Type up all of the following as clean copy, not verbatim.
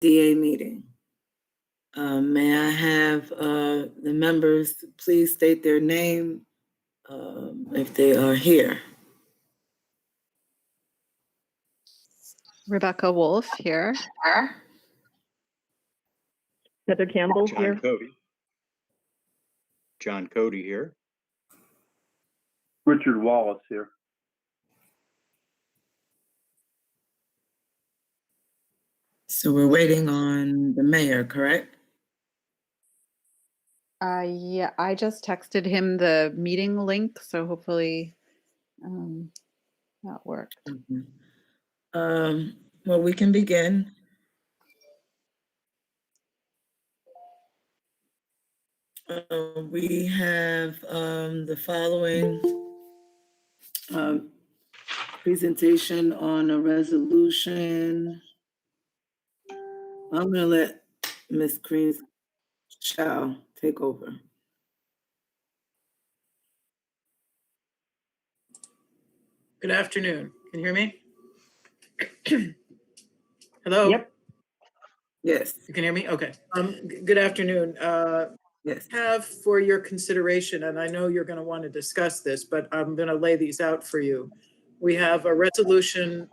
DA meeting. May I have the members please state their name if they are here? Rebecca Wolf here. Heather Campbell here. John Cody here. Richard Wallace here. So we're waiting on the mayor, correct? Yeah, I just texted him the meeting link, so hopefully that worked. Well, we can begin. We have the following presentation on a resolution. I'm going to let Ms. Creams Chow take over. Good afternoon. Can you hear me? Hello? Yep. Yes. You can hear me? Okay. Good afternoon. Yes. Have for your consideration, and I know you're going to want to discuss this, but I'm going to lay these out for you. We have a resolution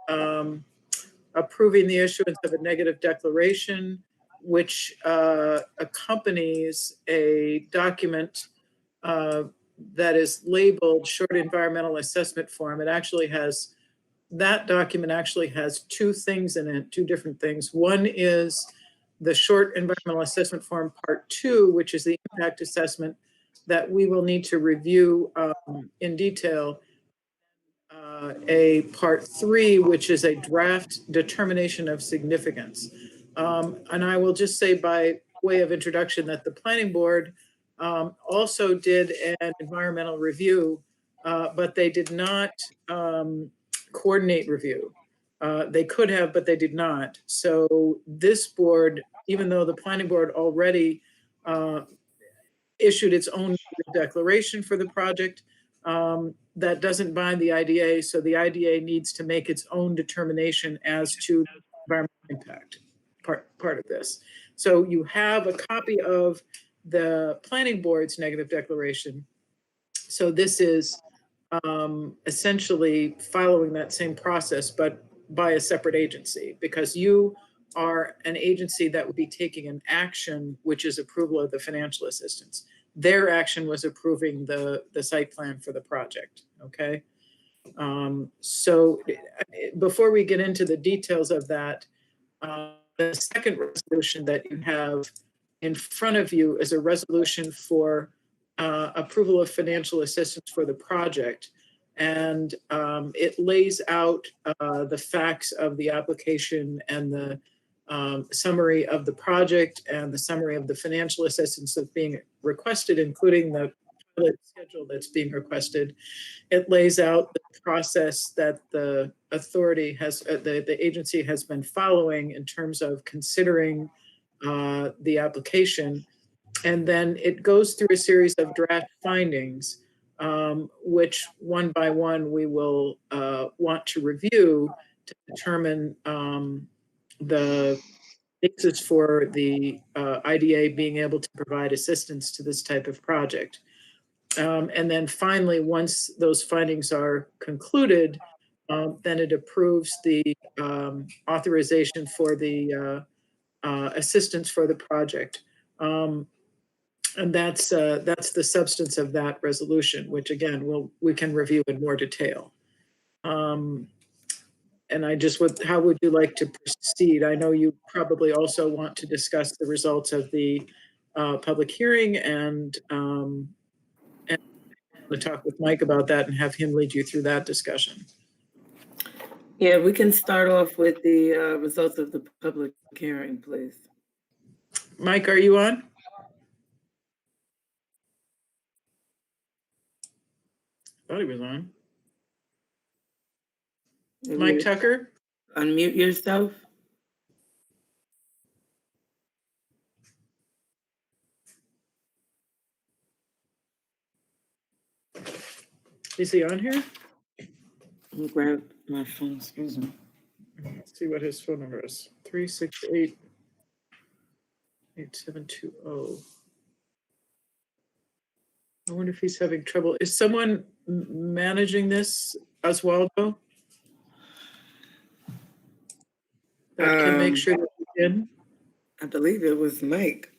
approving the issuance of a negative declaration, which accompanies a document that is labeled short environmental assessment form. It actually has, that document actually has two things in it, two different things. One is the short environmental assessment form part 2, which is the impact assessment that we will need to review in detail. A part 3, which is a draft determination of significance. And I will just say by way of introduction that the planning board also did an environmental review, but they did not coordinate review. They could have, but they did not. So this board, even though the planning board already issued its own declaration for the project, that doesn't bind the IDA. So the IDA needs to make its own determination as to environmental impact part of this. So you have a copy of the planning board's negative declaration. So this is essentially following that same process, but by a separate agency, because you are an agency that would be taking an action, which is approval of the financial assistance. Their action was approving the site plan for the project, okay? So before we get into the details of that, the second resolution that you have in front of you is a resolution for approval of financial assistance for the project. And it lays out the facts of the application and the summary of the project and the summary of the financial assistance that's being requested, including the pilot schedule that's being requested. It lays out the process that the authority has, the agency has been following in terms of considering the application. And then it goes through a series of draft findings, which one by one we will want to review to determine the basis for the IDA being able to provide assistance to this type of project. And then finally, once those findings are concluded, then it approves the authorization for the assistance for the project. And that's the substance of that resolution, which again, we can review in more detail. And I just would, how would you like to proceed? I know you probably also want to discuss the results of the public hearing, and to talk with Mike about that and have him lead you through that discussion. Yeah, we can start off with the results of the public hearing, please. Mike, are you on? Thought he was on. Mike Tucker? Unmute yourself. Is he on here? Let me grab my phone, excuse me. Let's see what his phone number is. 368. 8720. I wonder if he's having trouble. Is someone managing this, Oswaldo? That can make sure that he's in? I believe it was Mike.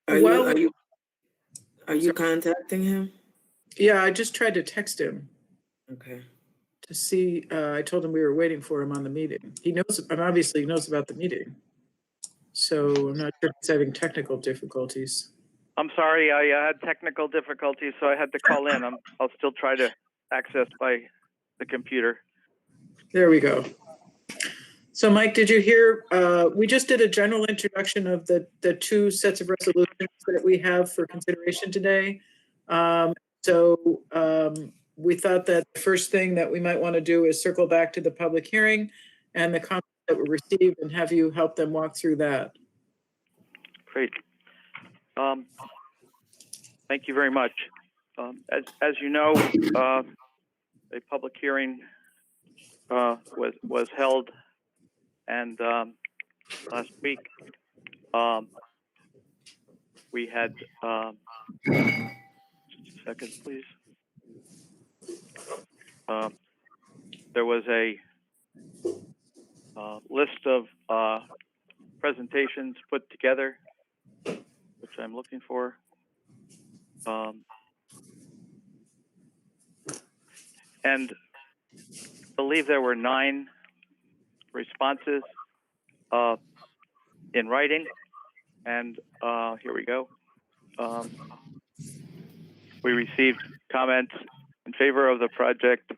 Are you, Well, are you, are you contacting him? yeah, I just tried to text him Okay. to see, I told him we were waiting for him on the meeting. He knows, and obviously he knows about the meeting. So I'm not sure if he's having technical difficulties. I'm sorry, I had technical difficulties, so I had to call in. I'll still try to access by the computer. There we go. So Mike, did you hear, we just did a general introduction of the two sets of resolutions that we have for consideration today. We thought that the first thing that we might want to do is circle back to the public hearing and the comments that were received and have you help them walk through that. Great. Thank you very much. As you know, a public hearing was held, and last week we had just a second, please. There was a list of presentations put together, which I'm looking for. And I believe there were 9 responses in writing. And here we go. We received comments in favor of the project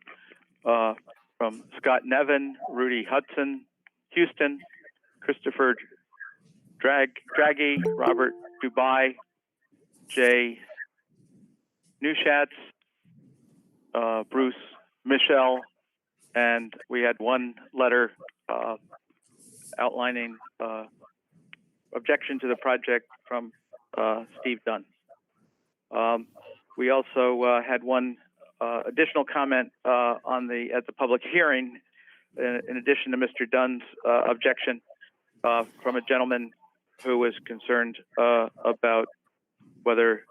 from Scott Nevin, Rudy Hudson, Houston, Christopher Draghi, Robert Dubai, Jay Neuschatz, Bruce Michel, and we had one letter outlining objection to the project from Steve Dunn. We also had one additional comment at the public hearing, in addition to Mr. Dunn's objection, from a gentleman who was concerned about whether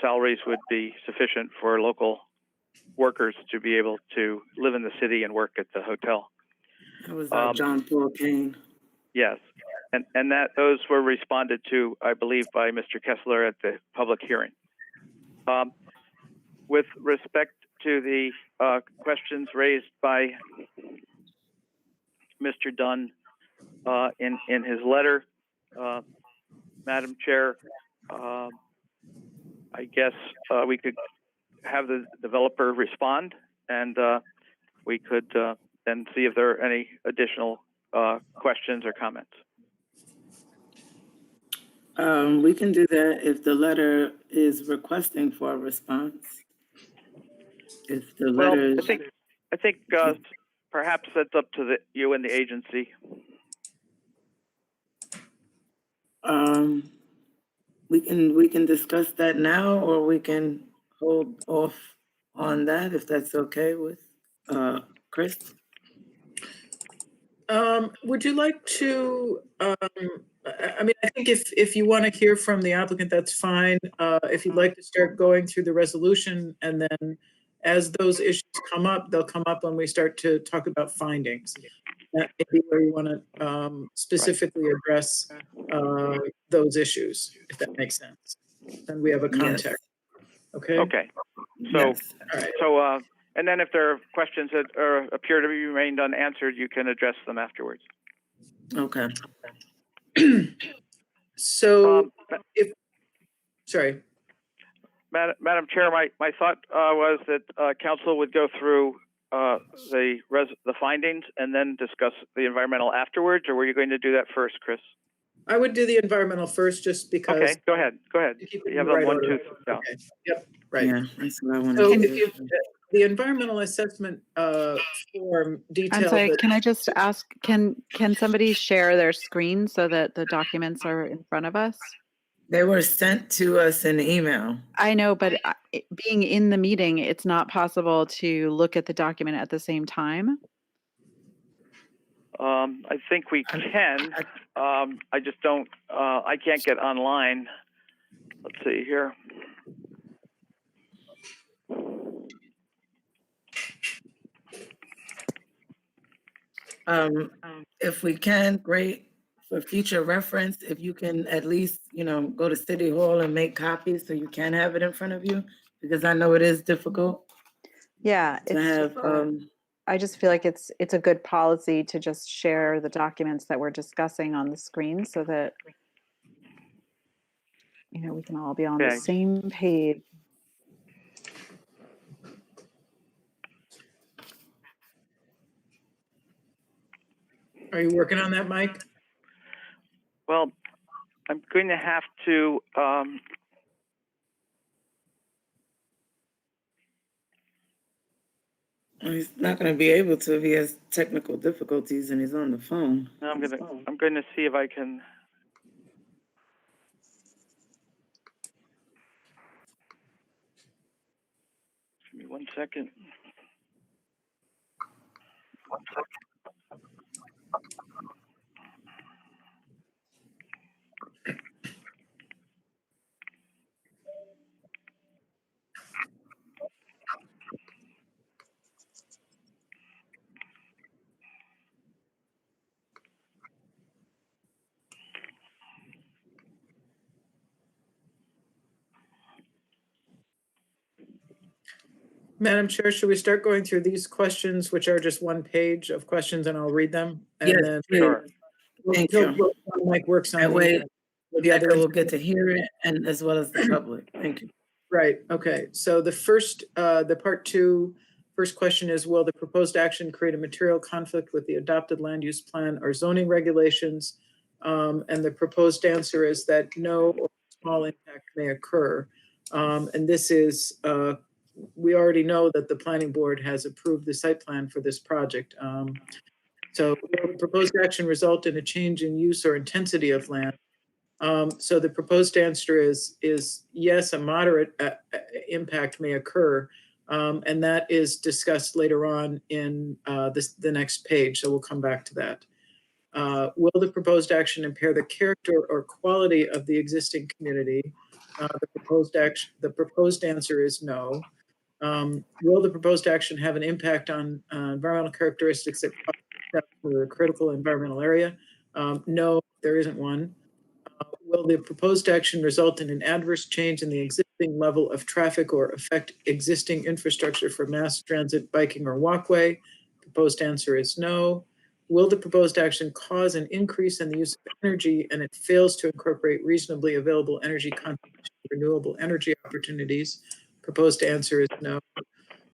salaries would be sufficient for local workers to be able to live in the city and work at the hotel. That was John Paul Kane. Yes, and that those were responded to, I believe, by Mr. Kessler at the public hearing. With respect to the questions raised by Mr. Dunn in his letter, Madam Chair, I guess we could have the developer respond, and we could then see if there are any additional questions or comments. We can do that if the letter is requesting for a response. If the letter is... I think perhaps that's up to you and the agency. We can discuss that now, or we can hold off on that if that's okay with Chris. Would you like to, I mean, I think if you want to hear from the applicant, that's fine. If you'd like to start going through the resolution, and then as those issues come up, they'll come up when we start to talk about findings. That may be where you want to specifically address those issues, if that makes sense. Then we have a context. Yes. Okay? Okay. So, Yes. All right. so and then if there are questions that appear to be remained unanswered, you can address them afterwards. Okay. So, sorry. Madam Chair, my thought was that council would go through the findings and then discuss the environmental afterwards, or were you going to do that first, Chris? I would do the environmental first, just because. Okay, go ahead. To keep it You have in the them right 1, 2, order. yeah. Okay. Yep, right. Yeah, that's what I wanted So to if do. you, the environmental assessment form I'm detailed sorry, that. can I just ask, can somebody share their screen so that the documents are in front of us? They were sent to us in email. I know, but being in the meeting, it's not possible to look at the document at the same time. I think we can. I just don't. I can't get online. Let's see here. If we can, great. For future reference, if you can at least, go to City Hall and make copies so you can have it in front of you, because I know it is difficult Yeah, to have, I just feel like it's a good policy to just share the documents that we're discussing on the screen so that we can all be on the Okay. same page. Are you working on that, Mike? Well, I'm going to have to. he's not gonna be able to if he has technical difficulties and he's on the phone. I'm going to see if I can. Give me 1 second. Madam Chair, should we start going through these questions, which are just one page of questions, and I'll read them? And Yes, then please. Sure. Thank he'll you. work on- Mike works on That way, the other. Rebecca will get to hear it, and as well as the public. Thank you. Right, okay. So the first, the part two, first question is, will the proposed action create a material conflict with the adopted land use plan or zoning regulations? And the proposed answer is that no or small impact may occur. And this is, we already know that the planning board has approved the site plan for this project. So will the proposed action result in a change in use or intensity of land? So the proposed answer is yes, a moderate impact may occur. And that is discussed later on in the next page. So we'll come back to that. Will the proposed action impair the character or quality of the existing community? The proposed answer is no. Will the proposed action have an impact on environmental characteristics that for the critical environmental area? No, there isn't one. Will the proposed action result in an adverse change in the existing level of traffic or affect existing infrastructure for mass transit, biking, or walkway? Proposed answer is no. Will the proposed action cause an increase in the use of energy and it fails to incorporate reasonably available energy conservation, renewable energy opportunities? Proposed answer is no.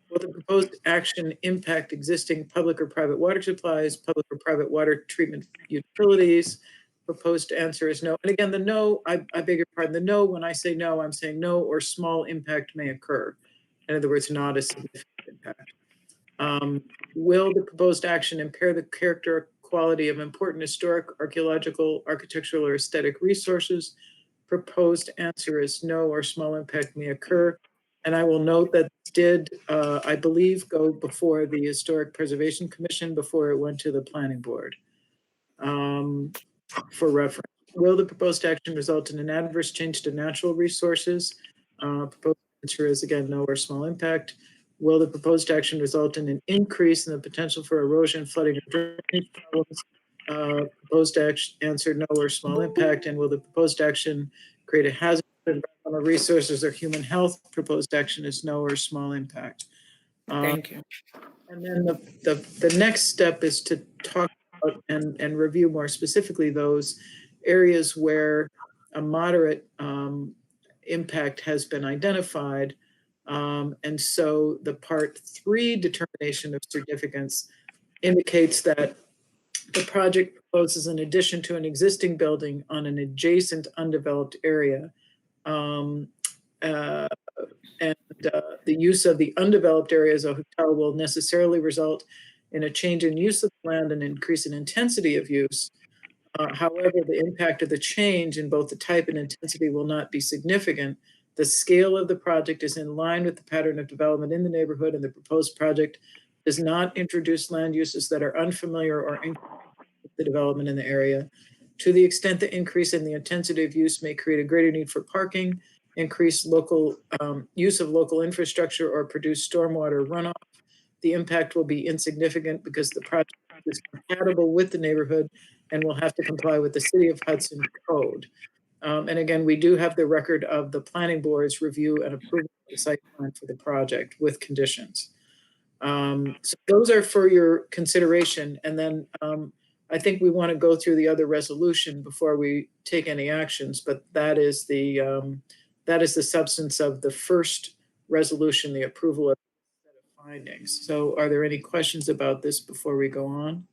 Will the proposed action impact existing public or private water supplies, public or private water treatment utilities? Proposed answer is no. And again, the no, I beg your pardon, the no, when I say no, I'm saying no or small impact may occur. In other words, not a significant impact. Will the proposed action impair the character or quality of important historic, archaeological, architectural, or aesthetic resources? Proposed answer is no or small impact may occur. And I will note that did, I believe, go before the Historic Preservation Commission before it went to the planning board. For reference, will the proposed action result in an adverse change to natural resources? Proposed answer is again, no or small impact. Will the proposed action result in an increase in the potential for erosion, flooding, or drainage problems? Proposed action answer, no or small impact. And will the proposed action create a hazard to environmental resources or human health? Proposed action is no or small impact. Thank you. And then the next step is to talk about and review more specifically those areas where a moderate impact has been identified. And so the part 3 determination of significance indicates that the project proposes an addition to an existing building on an adjacent undeveloped area. and the use of the undeveloped area as a hotel will necessarily result in a change in use of land and increase in intensity of use. However, the impact of the change in both the type and intensity will not be significant. The scale of the project is in line with the pattern of development in the neighborhood, and the proposed project does not introduce land uses that are unfamiliar or inconsistent with the development in the area. To the extent the increase in the intensity of use may create a greater need for parking, increase local use of local infrastructure, or produce stormwater runoff, the impact will be insignificant because the project is compatible with the neighborhood and will have to comply with the City of Hudson code. And again, we do have the record of the planning board's review and approval of the site plan for the project with conditions. So those are for your consideration. And then I think we want to go through the other resolution before we take any actions, but that is the substance of the first resolution, the approval of the set of findings. So are there any questions about this before we go on?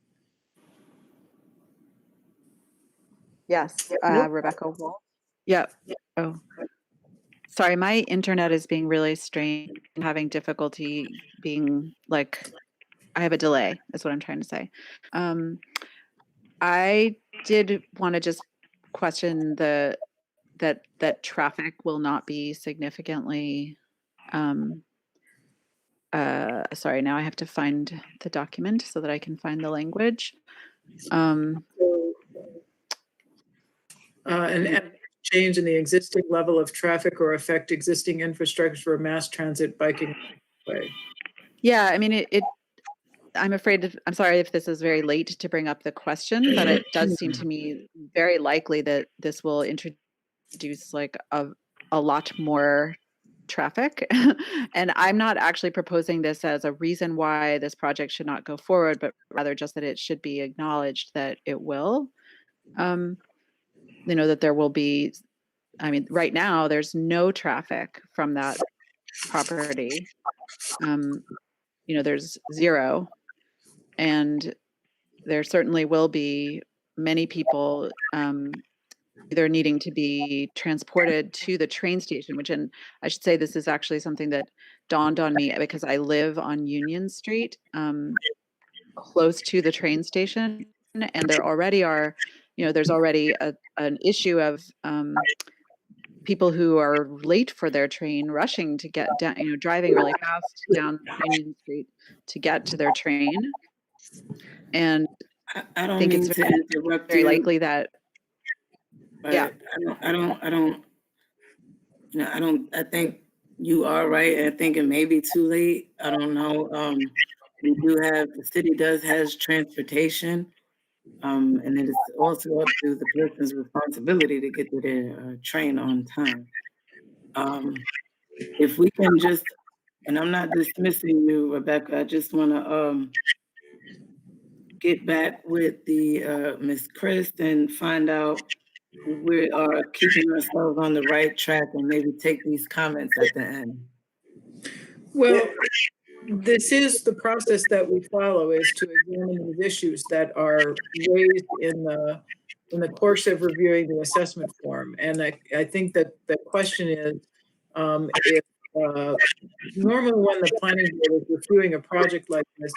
Yes, Nope. Rebecca Wolf. Yep. Oh, sorry, my internet is being really strange. I'm having difficulty being like, I have a delay, is what I'm trying to say. I did want to just question that traffic will not be significantly. Sorry, now I have to find the document so that I can find the language. And change in the existing level of traffic or affect existing infrastructure for mass transit biking way. Yeah, I mean, I'm afraid I'm sorry if this is very late to bring up the question, but it does seem to me very likely that this will introduce like a lot more traffic. And I'm not actually proposing this as a reason why this project should not go forward, but rather just that it should be acknowledged that it will. That there will be, I mean, right now there's no traffic from that property. There's zero. And there certainly will be many people either needing to be transported to the train station, and I should say this is actually something that dawned on me because I live on Union Street, close to the train station, and there already are, there's already an issue of people who are late for their train rushing to get down, driving really fast down Union Street to get to their train. And I don't think mean it's to interrupt very you, likely that, but yeah. I think you are right. I think it may be too late. I don't know. The city has transportation. And it is also up to the person's responsibility to get to their train on time. If we can just, and I'm not dismissing you, Rebecca, I just want to get back with the Miss Chris and find out if we are keeping ourselves on the right track and maybe take these comments at the end. Well, this is the process that we follow, is to examine these issues that are raised in the course of reviewing the assessment form. And I think that the question is, if normally when the planning board is reviewing a project like this,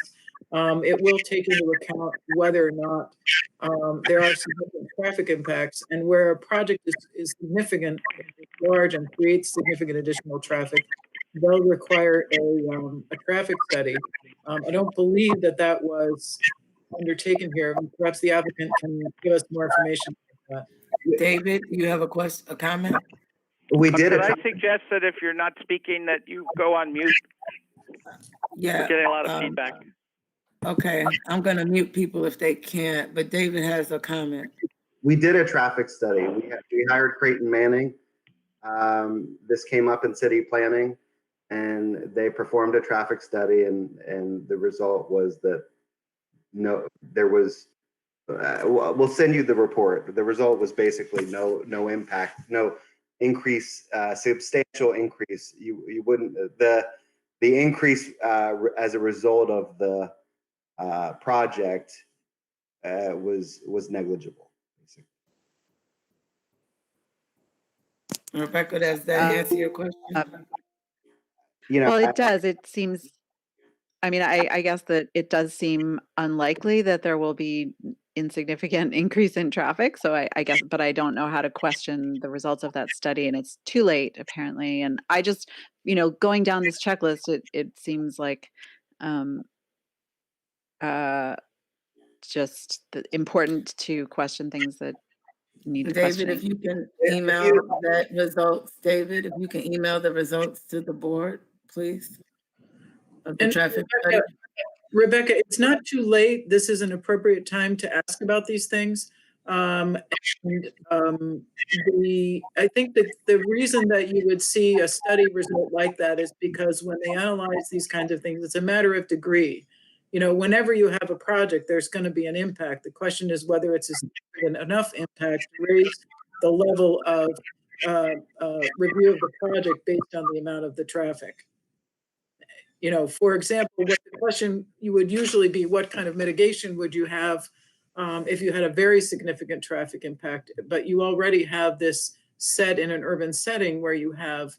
it will take into account whether or not there are significant traffic impacts, and where a project is significant, large, and creates significant additional traffic, they'll require a traffic study. I don't believe that was undertaken here. Perhaps the applicant can give us more information about that. David, you have a comment? We did Could a I suggest that if you're not speaking, that you go on mute? Yeah. We're getting a lot of feedback. Okay, I'm going to mute people if they can't, but David has a comment. We did a traffic study. We hired Creighton Manning. This came up in city planning, and they performed a traffic study, and the result was that there was. We'll send you the report. The result was basically no impact, no increase, substantial increase. You wouldn't the increase as a result of the project was negligible. Basically. Rebecca, does that answer your question? You know, Well, it does. It seems, I mean, I guess that it does seem unlikely that there will be insignificant increase in traffic. So I guess, but I don't know how to question the results of that study, and it's too late apparently. And I just, going down this checklist, it seems like um, uh, just important to question things that need David, questioning. if you can if email you, that results, David, if you can email the results to the board, please, of the And traffic study. Rebecca, it's not too late. This is an appropriate time to ask about these things. I think that the reason that you would see a study result like that is because when they analyze these kinds of things, it's a matter of degree. Whenever you have a project, there's going to be an impact. The question is whether it's a significant enough impact to raise the level of review of the project based on the amount of the traffic. For example, what the question you would usually be, what kind of mitigation would you have if you had a very significant traffic impact, but you already have this set in an urban setting where you have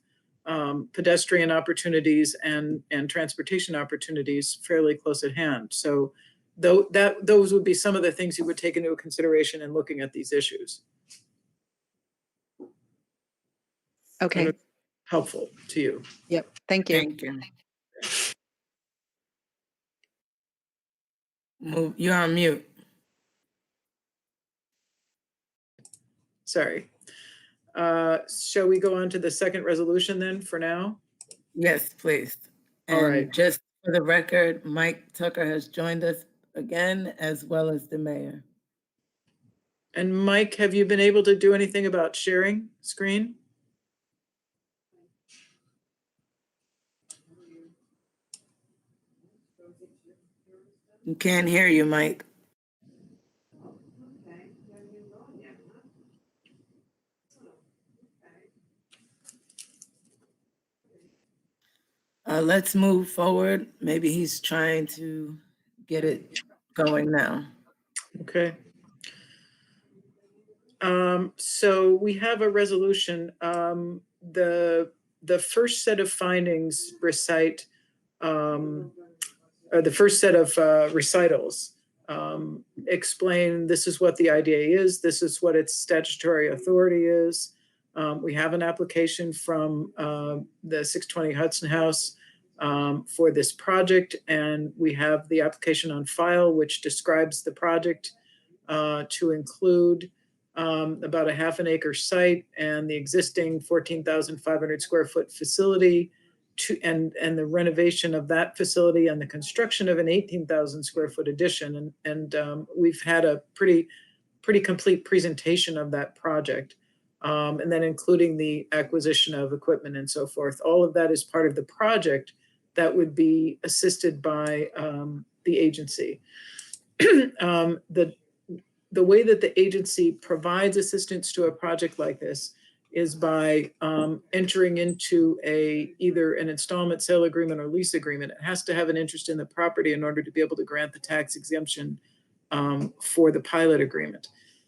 pedestrian opportunities and transportation opportunities fairly close at hand. So those would be some of the things you would take into consideration in looking at these issues. Okay. Helpful to you. Yep. Thank you. Thank you. You're on mute. Sorry. Shall we go on to the second resolution then for now? Yes, please. All And right. just for the record, Mike Tucker has joined us again, as well as the mayor. And Mike, have you been able to do anything about sharing screen? We can't hear you, Mike. Let's move forward. Maybe he's trying to get it going now. Okay. So we have a resolution. The first set of findings recite, or the first set of recitals explain this is what the IDA is, this is what its statutory authority is. We have an application from the 620 Hudson House for this project, and we have the application on file, which describes the project to include about a half an acre site and the existing 14,500 square foot facility and the renovation of that facility and the construction of an 18,000 square foot addition. And we've had a pretty complete presentation of that project. And then including the acquisition of equipment and so forth. All of that is part of the project that would be assisted by the agency. The way that the agency provides assistance to a project like this is by entering into either an installment sale agreement or lease agreement. It has to have an interest in the property in order to be able to grant the tax exemption for the pilot agreement.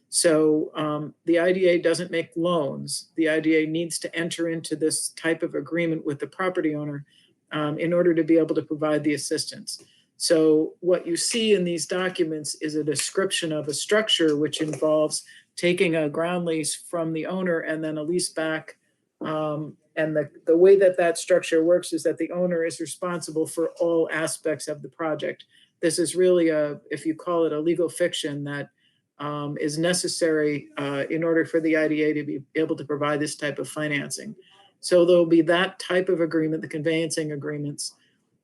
So the IDA doesn't make loans. The IDA needs to enter into this type of agreement with the property owner in order to be able to provide the assistance. So what you see in these documents is a description of a structure which involves taking a ground lease from the owner and then a lease back. And the way that structure works is that the owner is responsible for all aspects of the project. This is really if you call it a legal fiction that is necessary in order for the IDA to be able to provide this type of financing. So there'll be that type of agreement, the conveyancing agreements.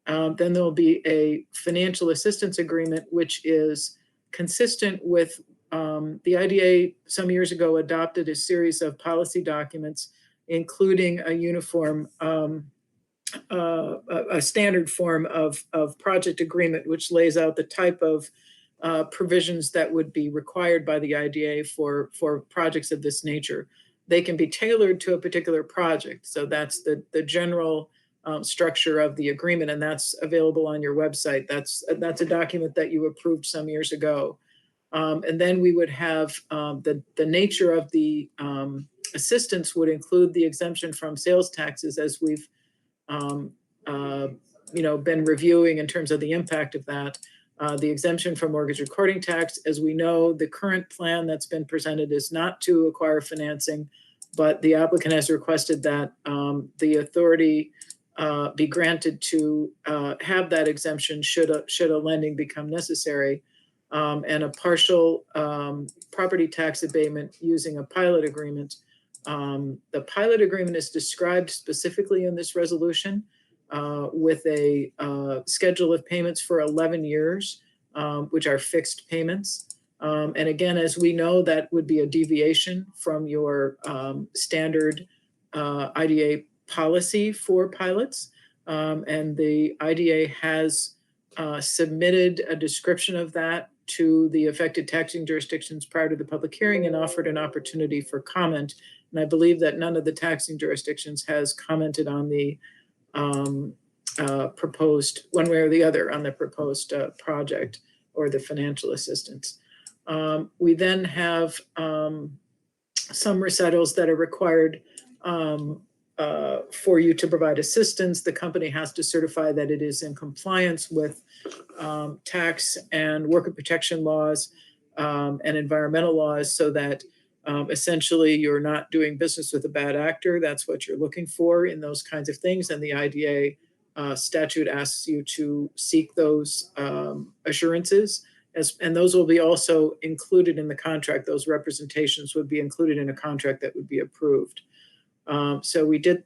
Then there'll be a financial assistance agreement, which is consistent with the IDA some years ago adopted a series of policy documents, including a uniform, a standard form of project agreement, which lays out the type of provisions that would be required by the IDA for projects of this nature. They can be tailored to a particular project. So that's the general structure of the agreement, and that's available on your website. That's a document that you approved some years ago. And then we would have the nature of the assistance would include the exemption from sales taxes, as we've been reviewing in terms of the impact of that. The exemption from mortgage recording tax, as we know, the current plan that's been presented is not to acquire financing, but the applicant has requested that the authority be granted to have that exemption should a lending become necessary, and a partial property tax abatement using a pilot agreement. The pilot agreement is described specifically in this resolution with a schedule of payments for 11 years, which are fixed payments. And again, as we know, that would be a deviation from your standard IDA policy for pilots. And the IDA has submitted a description of that to the affected taxing jurisdictions prior to the public hearing and offered an opportunity for comment. And I believe that none of the taxing jurisdictions has commented on the proposed, one way or the other, on the proposed project or the financial assistance. We then have some recitals that are required for you to provide assistance. The company has to certify that it is in compliance with tax and worker protection laws and environmental laws, so that essentially you're not doing business with a bad actor. That's what you're looking for in those kinds of things. And the IDA statute asks you to seek those assurances. And those will be also included in the contract. Those representations would be included in a contract that would be approved. So we did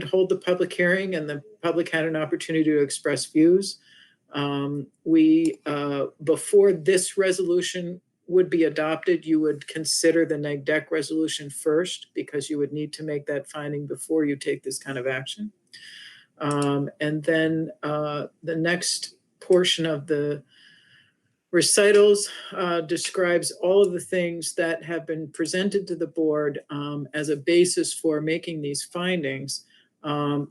hold the public hearing, and the public had an opportunity to express views. Before this resolution would be adopted, you would consider the neg deck resolution first, because you would need to make that finding before you take this kind of action. And then the next portion of the recitals describes all of the things that have been presented to the board as a basis for making these findings,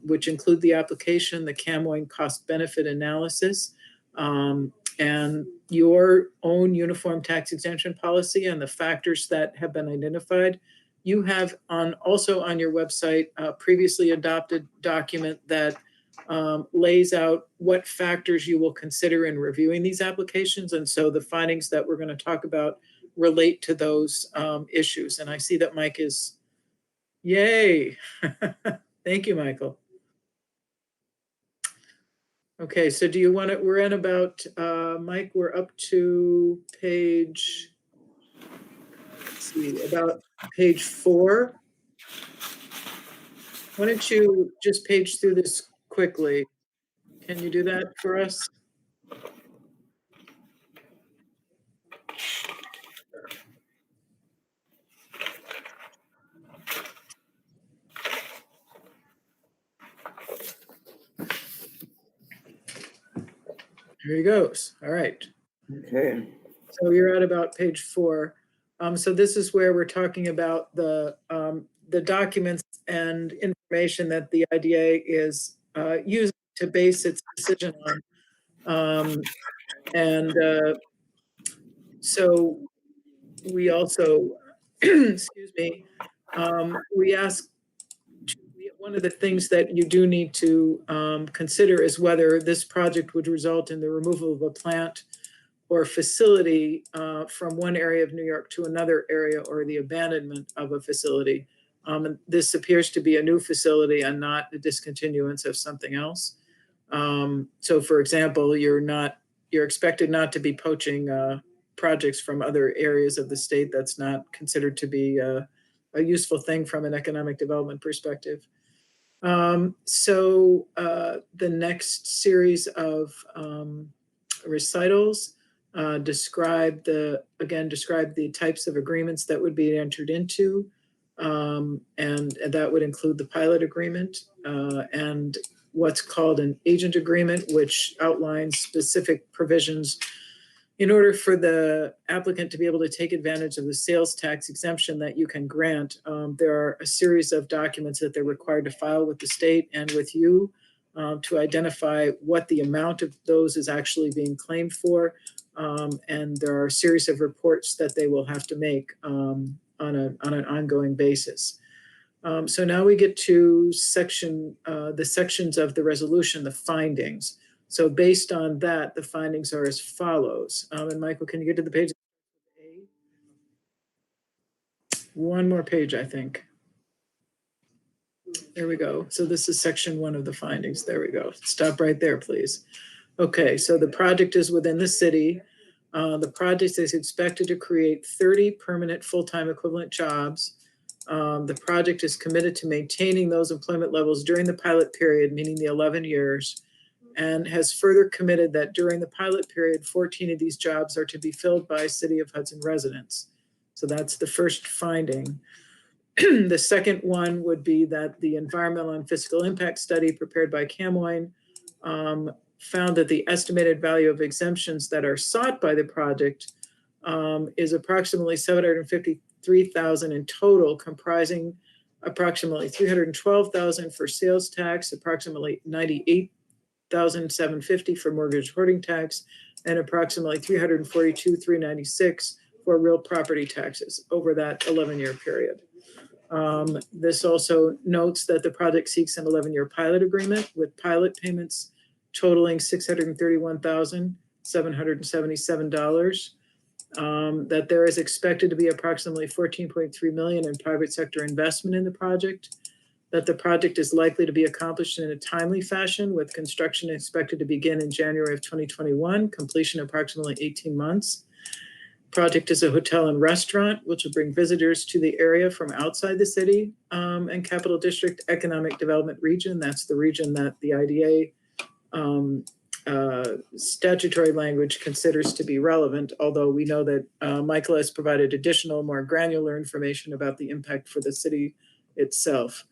which include the application, the CAMWINE cost-benefit analysis, and your own uniform tax exemption policy and the factors that have been identified. You have also on your website a previously adopted document that lays out what factors you will consider in reviewing these applications. And so the findings that we're going to talk about relate to those issues. And I see that Mike is, yay. Thank you, Michael. Okay, so do you want to, we're in about, Mike, we're up to page, let's see, about page 4. Why don't you just page through this quickly? Can you do that for us? Here he goes. All right. Okay. So you're at about page 4. So this is where we're talking about the documents and information that the IDA is using to base its decision on. So we also, excuse me, we ask, one of the things that you do need to consider is whether this project would result in the removal of a plant or facility from one area of New York to another area, or the abandonment of a facility. And this appears to be a new facility and not a discontinuance of something else. So for example, you're expected not to be poaching projects from other areas of the state. That's not considered to be a useful thing from an economic development perspective. So the next series of recitals describe the types of agreements that would be entered into, and that would include the pilot agreement and what's called an agent agreement, which outlines specific provisions in order for the applicant to be able to take advantage of the sales tax exemption that you can grant. There are a series of documents that they're required to file with the state and with you to identify what the amount of those is actually being claimed for. And there are a series of reports that they will have to make on an ongoing basis. So now we get to the sections of the resolution, the findings. So based on that, the findings are as follows. And Michael, can you get to the page? One more page, I think. There we go. So this is section 1 of the findings. There we go. Stop right there, please. Okay, so the project is within the city. The project is expected to create 30 permanent full-time equivalent jobs. The project is committed to maintaining those employment levels during the pilot period, meaning the 11 years, and has further committed that during the pilot period, 14 of these jobs are to be filled by City of Hudson residents. So that's the first finding. The second one would be that the environmental and fiscal impact study prepared by Camoin found that the estimated value of exemptions that are sought by the project is approximately $753,000 in total, comprising approximately $312,000 for sales tax, approximately $98,750 for mortgage hoarding tax, and approximately $342,396 for real property taxes over that 11-year period. This also notes that the project seeks an 11-year pilot agreement with pilot payments totaling $631,777. That there is expected to be approximately $14.3 million in private sector investment in the project. That the project is likely to be accomplished in a timely fashion, with construction expected to begin in January of 2021, completion approximately 18 months. Project is a hotel and restaurant, which will bring visitors to the area from outside the city and Capital District Economic Development Region. That's the region that the IDA statutory language considers to be relevant, although we know that Michael has provided additional, more granular information about the impact for the city itself.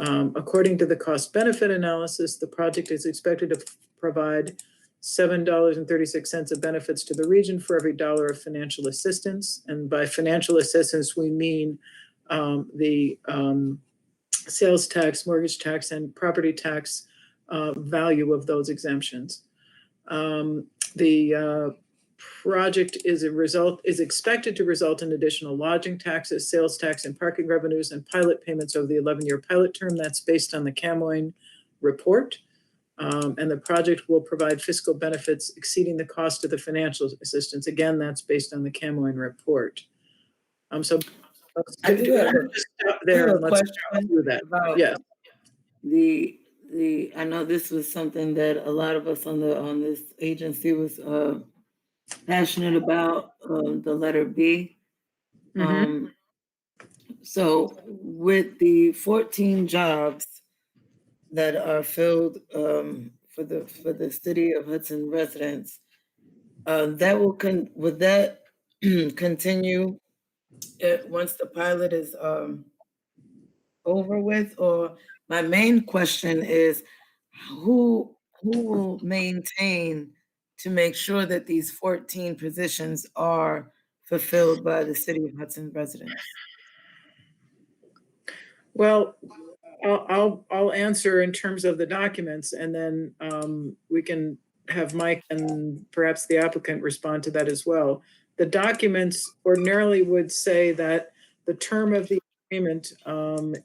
According to the cost-benefit analysis, the project is expected to provide $7.36 of benefits to the region for every dollar of financial assistance. And by financial assistance, we mean the sales tax, mortgage tax, and property tax value of those exemptions. The project is expected to result in additional lodging taxes, sales tax, and parking revenues, and pilot payments over the 11-year pilot term. That's based on the Camoin report. And the project will provide fiscal benefits exceeding the cost of the financial assistance. Again, that's based on the Camoin report. So I do have there. a Let's question do that. about Yes. I know this was something that a lot of us on this agency was passionate about, the letter B. Mhm. So with the 14 jobs that are filled for the City of Hudson residents, would that continue once the pilot is over with? Or my main question is, who will maintain to make sure that these 14 positions are fulfilled by the City of Hudson residents? Well, I'll answer in terms of the documents, and then we can have Mike and perhaps the applicant respond to that as well. The documents ordinarily would say that the term of the agreement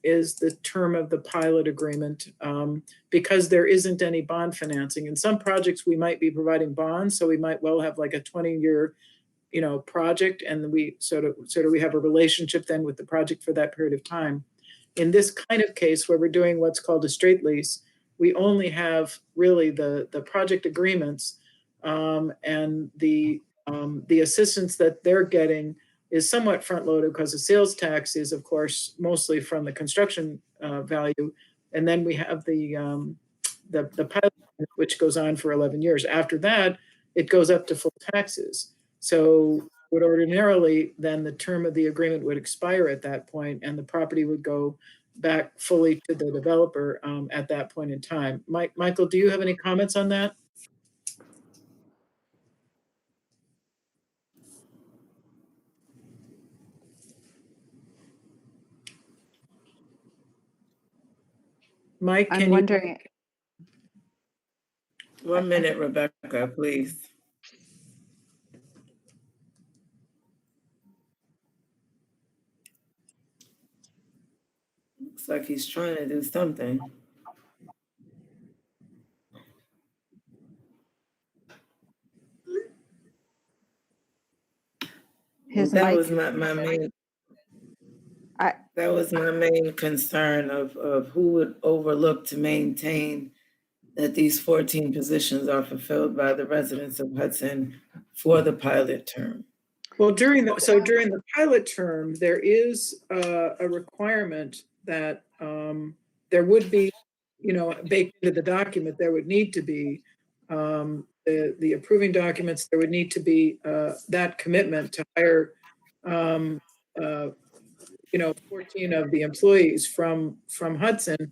is the term of the pilot agreement because there isn't any bond financing. In some projects, we might be providing bonds, so we might well have like a 20-year project, and we sort of we have a relationship then with the project for that period of time. In this kind of case where we're doing what's called a straight lease, we only have really the project agreements and the assistance that they're getting is somewhat front loaded because the sales tax is of course mostly from the construction value. And then we have the pilot, which goes on for 11 years. After that, it goes up to full taxes. So would ordinarily then the term of the agreement would expire at that point and the property would go back fully to the developer at that point in time. Michael, do you have any comments on that? Mike, I'm can you? wondering, 1 minute, Rebecca, please. Looks like he's trying to do something. His That mic, was my main, I, that was my main concern of who would overlook to maintain that these 14 positions are fulfilled by the residents of Hudson for the pilot term. Well, during the pilot term, there is a requirement that there would be, baked into the document, there would need to be the approving documents, there would need to be that commitment to hire 14 of the employees from Hudson.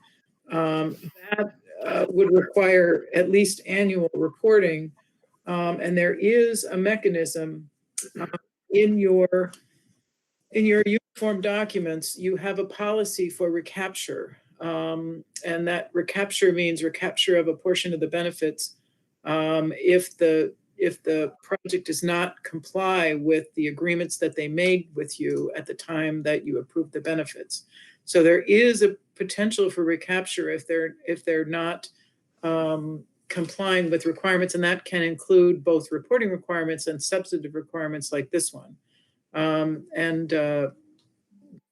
That would require at least annual reporting. And there is a mechanism in your uniform documents. You have a policy for recapture. And that recapture means recapture of a portion of the benefits if the project does not comply with the agreements that they made with you at the time that you approved the benefits. So there is a potential for recapture if they're not complying with requirements, and that can include both reporting requirements and substantive requirements like this one.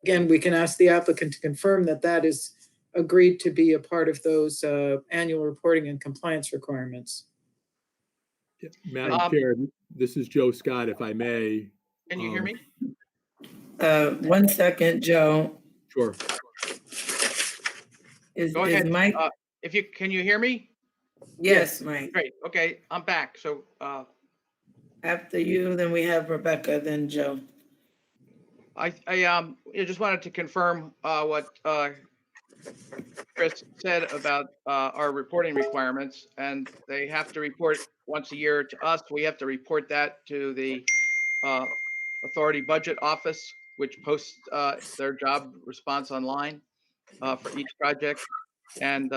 Again, we can ask the applicant to confirm that that is agreed to be a part of those annual reporting and compliance requirements. Yeah, Madam Chair, this is Joe Scott, if I may. Can you hear me? 1 second, Joe. Sure. Go ahead. Mike? Can you hear me? Yes, Mike. Great. Okay, I'm back. So After you, then we have Rebecca, then Joe. I just wanted to confirm what Chris said about our reporting requirements, and they have to report once a year to us. We have to report that to the Authority Budget Office, which posts their job response online for each project. And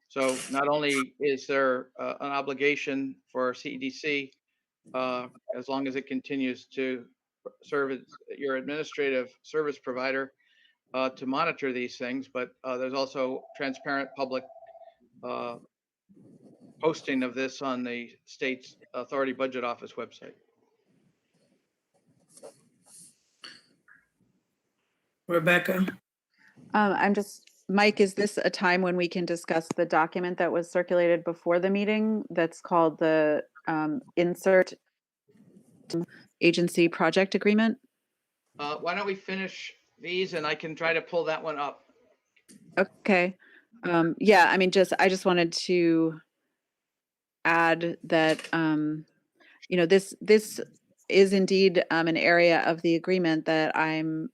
so not only is there an obligation for CEDC, as long as it continues to serve as your administrative service provider, to monitor these things, but there's also transparent public posting of this on the state's Authority Budget Office website. Rebecca? Mike, is this a time when we can discuss the document that was circulated before the meeting that's called the Insert Agency Project Agreement? Why don't we finish these and I can try to pull that one up. Okay. Yeah, I mean, I just wanted to add that, this is indeed an area of the agreement that I'm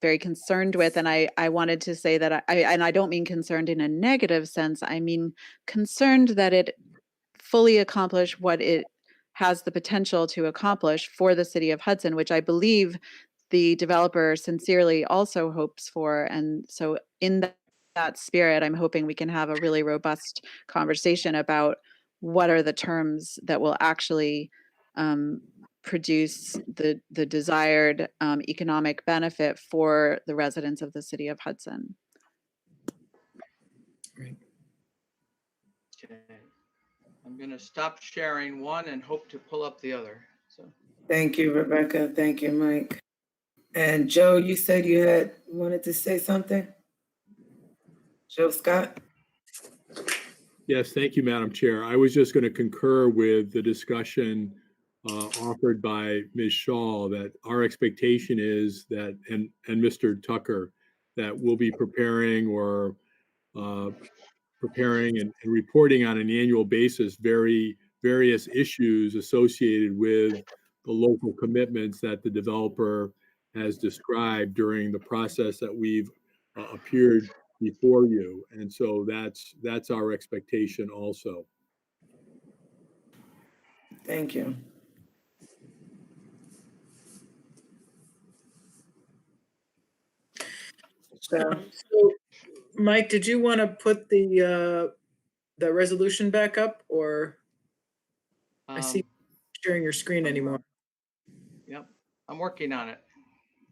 very concerned with. And I wanted to say that and I don't mean concerned in a negative sense. I mean, concerned that it fully accomplish what it has the potential to accomplish for the city of Hudson, which I believe the developer sincerely also hopes for. And so in that spirit, I'm hoping we can have a really robust conversation about what are the terms that will actually produce the desired economic benefit for the residents of the city of Hudson. Okay. I'm going to stop sharing one and hope to pull up the other. So. Thank you, Rebecca. Thank you, Mike. And Joe, you said you wanted to say something? Joe Scott? Yes, thank you, Madam Chair. I was just going to concur with the discussion offered by Ms. Shaw, that our expectation is that, and Mr. Tucker, that we'll be preparing and reporting on an annual basis various issues associated with the local commitments that the developer has described during the process that we've appeared before you. And so that's our expectation also. Thank you. So, Mike, did you want to put the resolution back up, or I see you sharing your screen anymore? Yep, I'm working on it.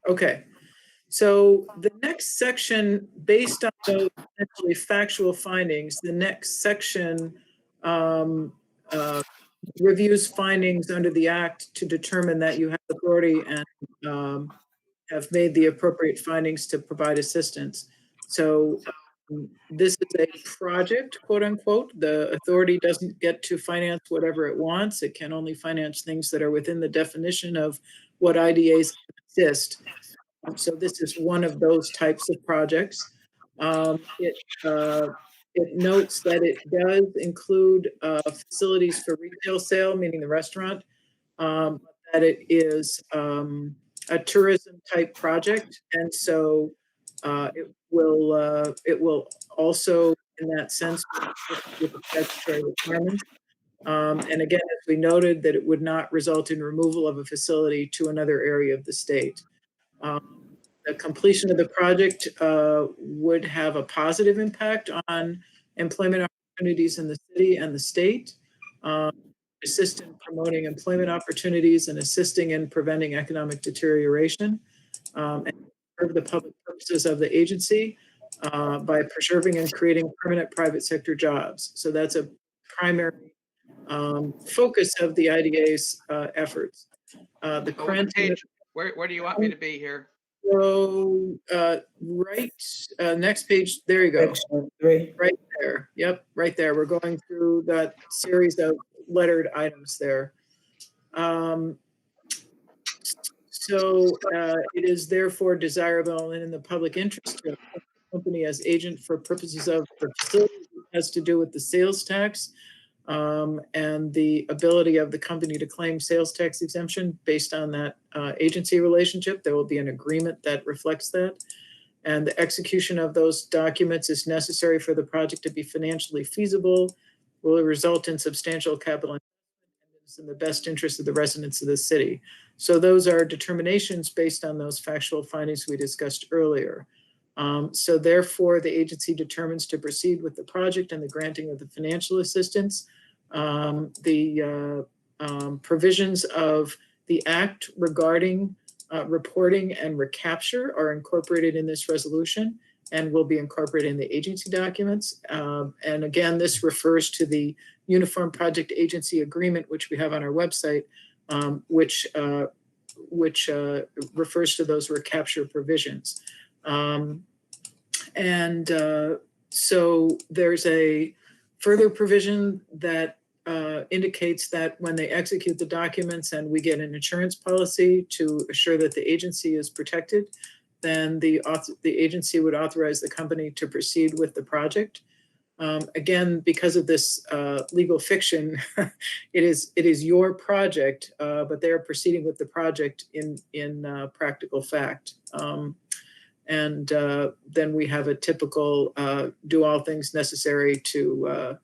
Okay, So the next section, based on those essentially factual findings, the next section reviews findings under the Act to determine that you have authority and have made the appropriate findings to provide assistance. So this is a project, quote unquote. The authority doesn't get to finance whatever it wants. It can only finance things that are within the definition of what IDAs exist. So this is one of those types of projects. It notes that it does include facilities for retail sale, meaning the restaurant, that it is a tourism type project. And so it will also, in that sense, with the statutory requirements. And again, as we noted, that it would not result in removal of a facility to another area of the state. The completion of the project would have a positive impact on employment opportunities in the city and the state, assist in promoting employment opportunities and assisting in preventing economic deterioration, and serve the public purposes of the agency by preserving and creating permanent private sector jobs. So that's a primary focus of the IDA's efforts. The What current page? Where do you want me to be here? So, next page, there you go, Section 3. right there. Yep, right there. We're going through that series of lettered items there. It is therefore desirable and in the public interest to have the company as agent for purposes of facilities, has to do with the sales tax. And the ability of the company to claim sales tax exemption based on that agency relationship. There will be an agreement that reflects that. And the execution of those documents is necessary for the project to be financially feasible, will result in substantial capital investment, and is in the best interest of the residents of the city. So those are determinations based on those factual findings we discussed earlier. So therefore, the agency determines to proceed with the project and the granting of the financial assistance. The provisions of the Act regarding reporting and recapture are incorporated in this resolution and will be incorporated in the agency documents. And again, this refers to the Uniform Project Agency Agreement, which we have on our website, which refers to those recapture provisions. So there's a further provision that indicates that when they execute the documents and we get an insurance policy to assure that the agency is protected, then the agency would authorize the company to proceed with the project. Again, because of this legal fiction, it is your project, but they are proceeding with the project in practical fact. And then we have a typical do all things necessary to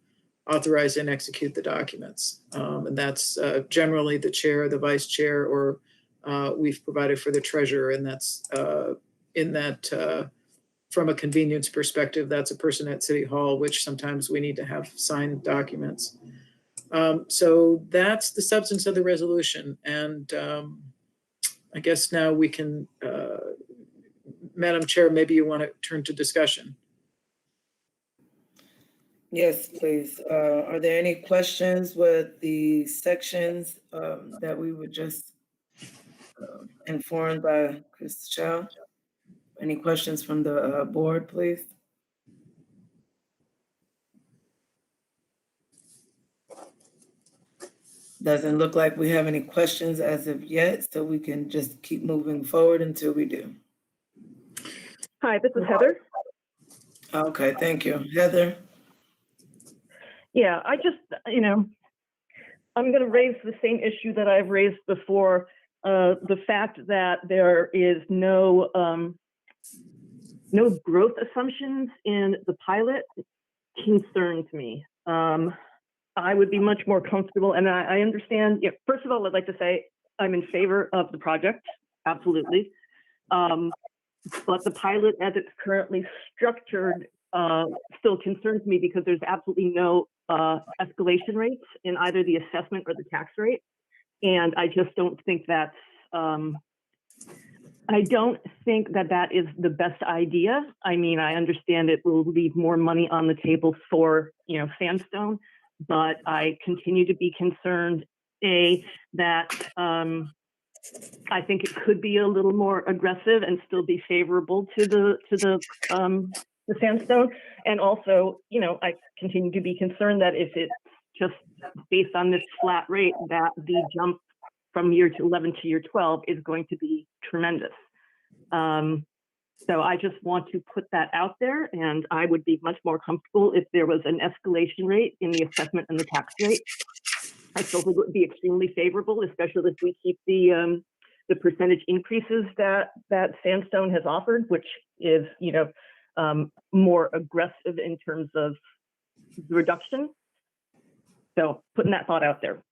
authorize and execute the documents. And that's generally the chair, the vice chair, or we've provided for the treasurer. And that's in that, from a convenience perspective, that's a person at City Hall, which sometimes we need to have signed documents. So that's the substance of the resolution. And I guess now we can, Madam Chair, maybe you want to turn to discussion. Yes, please. Are there any questions with the sections that we were just informed by Chris Chow? Any questions from the board, please? Doesn't look like we have any questions as of yet, so we can just keep moving forward until we do. Hi, this is Heather. Okay, thank you. Heather? Yeah, I just, I'm going to raise the same issue that I've raised before. The fact that there is no growth assumptions in the pilot concerns me. I would be much more comfortable, and I understand. First of all, I'd like to say I'm in favor of the project, absolutely. But the pilot, as it's currently structured, still concerns me because there's absolutely no escalation rates in either the assessment or the tax rate. And I just don't think that's I don't think that that is the best idea. I mean, I understand it will leave more money on the table for, sandstone, but I continue to be concerned, that I think it could be a little more aggressive and still be favorable to the sandstone. And also, I continue to be concerned that if it's just based on this flat rate, that the jump from year 11 to year 12 is going to be tremendous. So I just want to put that out there, and I would be much more comfortable if there was an escalation rate in the assessment and the tax rate. I still think it would be extremely favorable, especially if we keep the percentage increases that sandstone has offered, which is more aggressive in terms of the reduction. So putting that thought out there.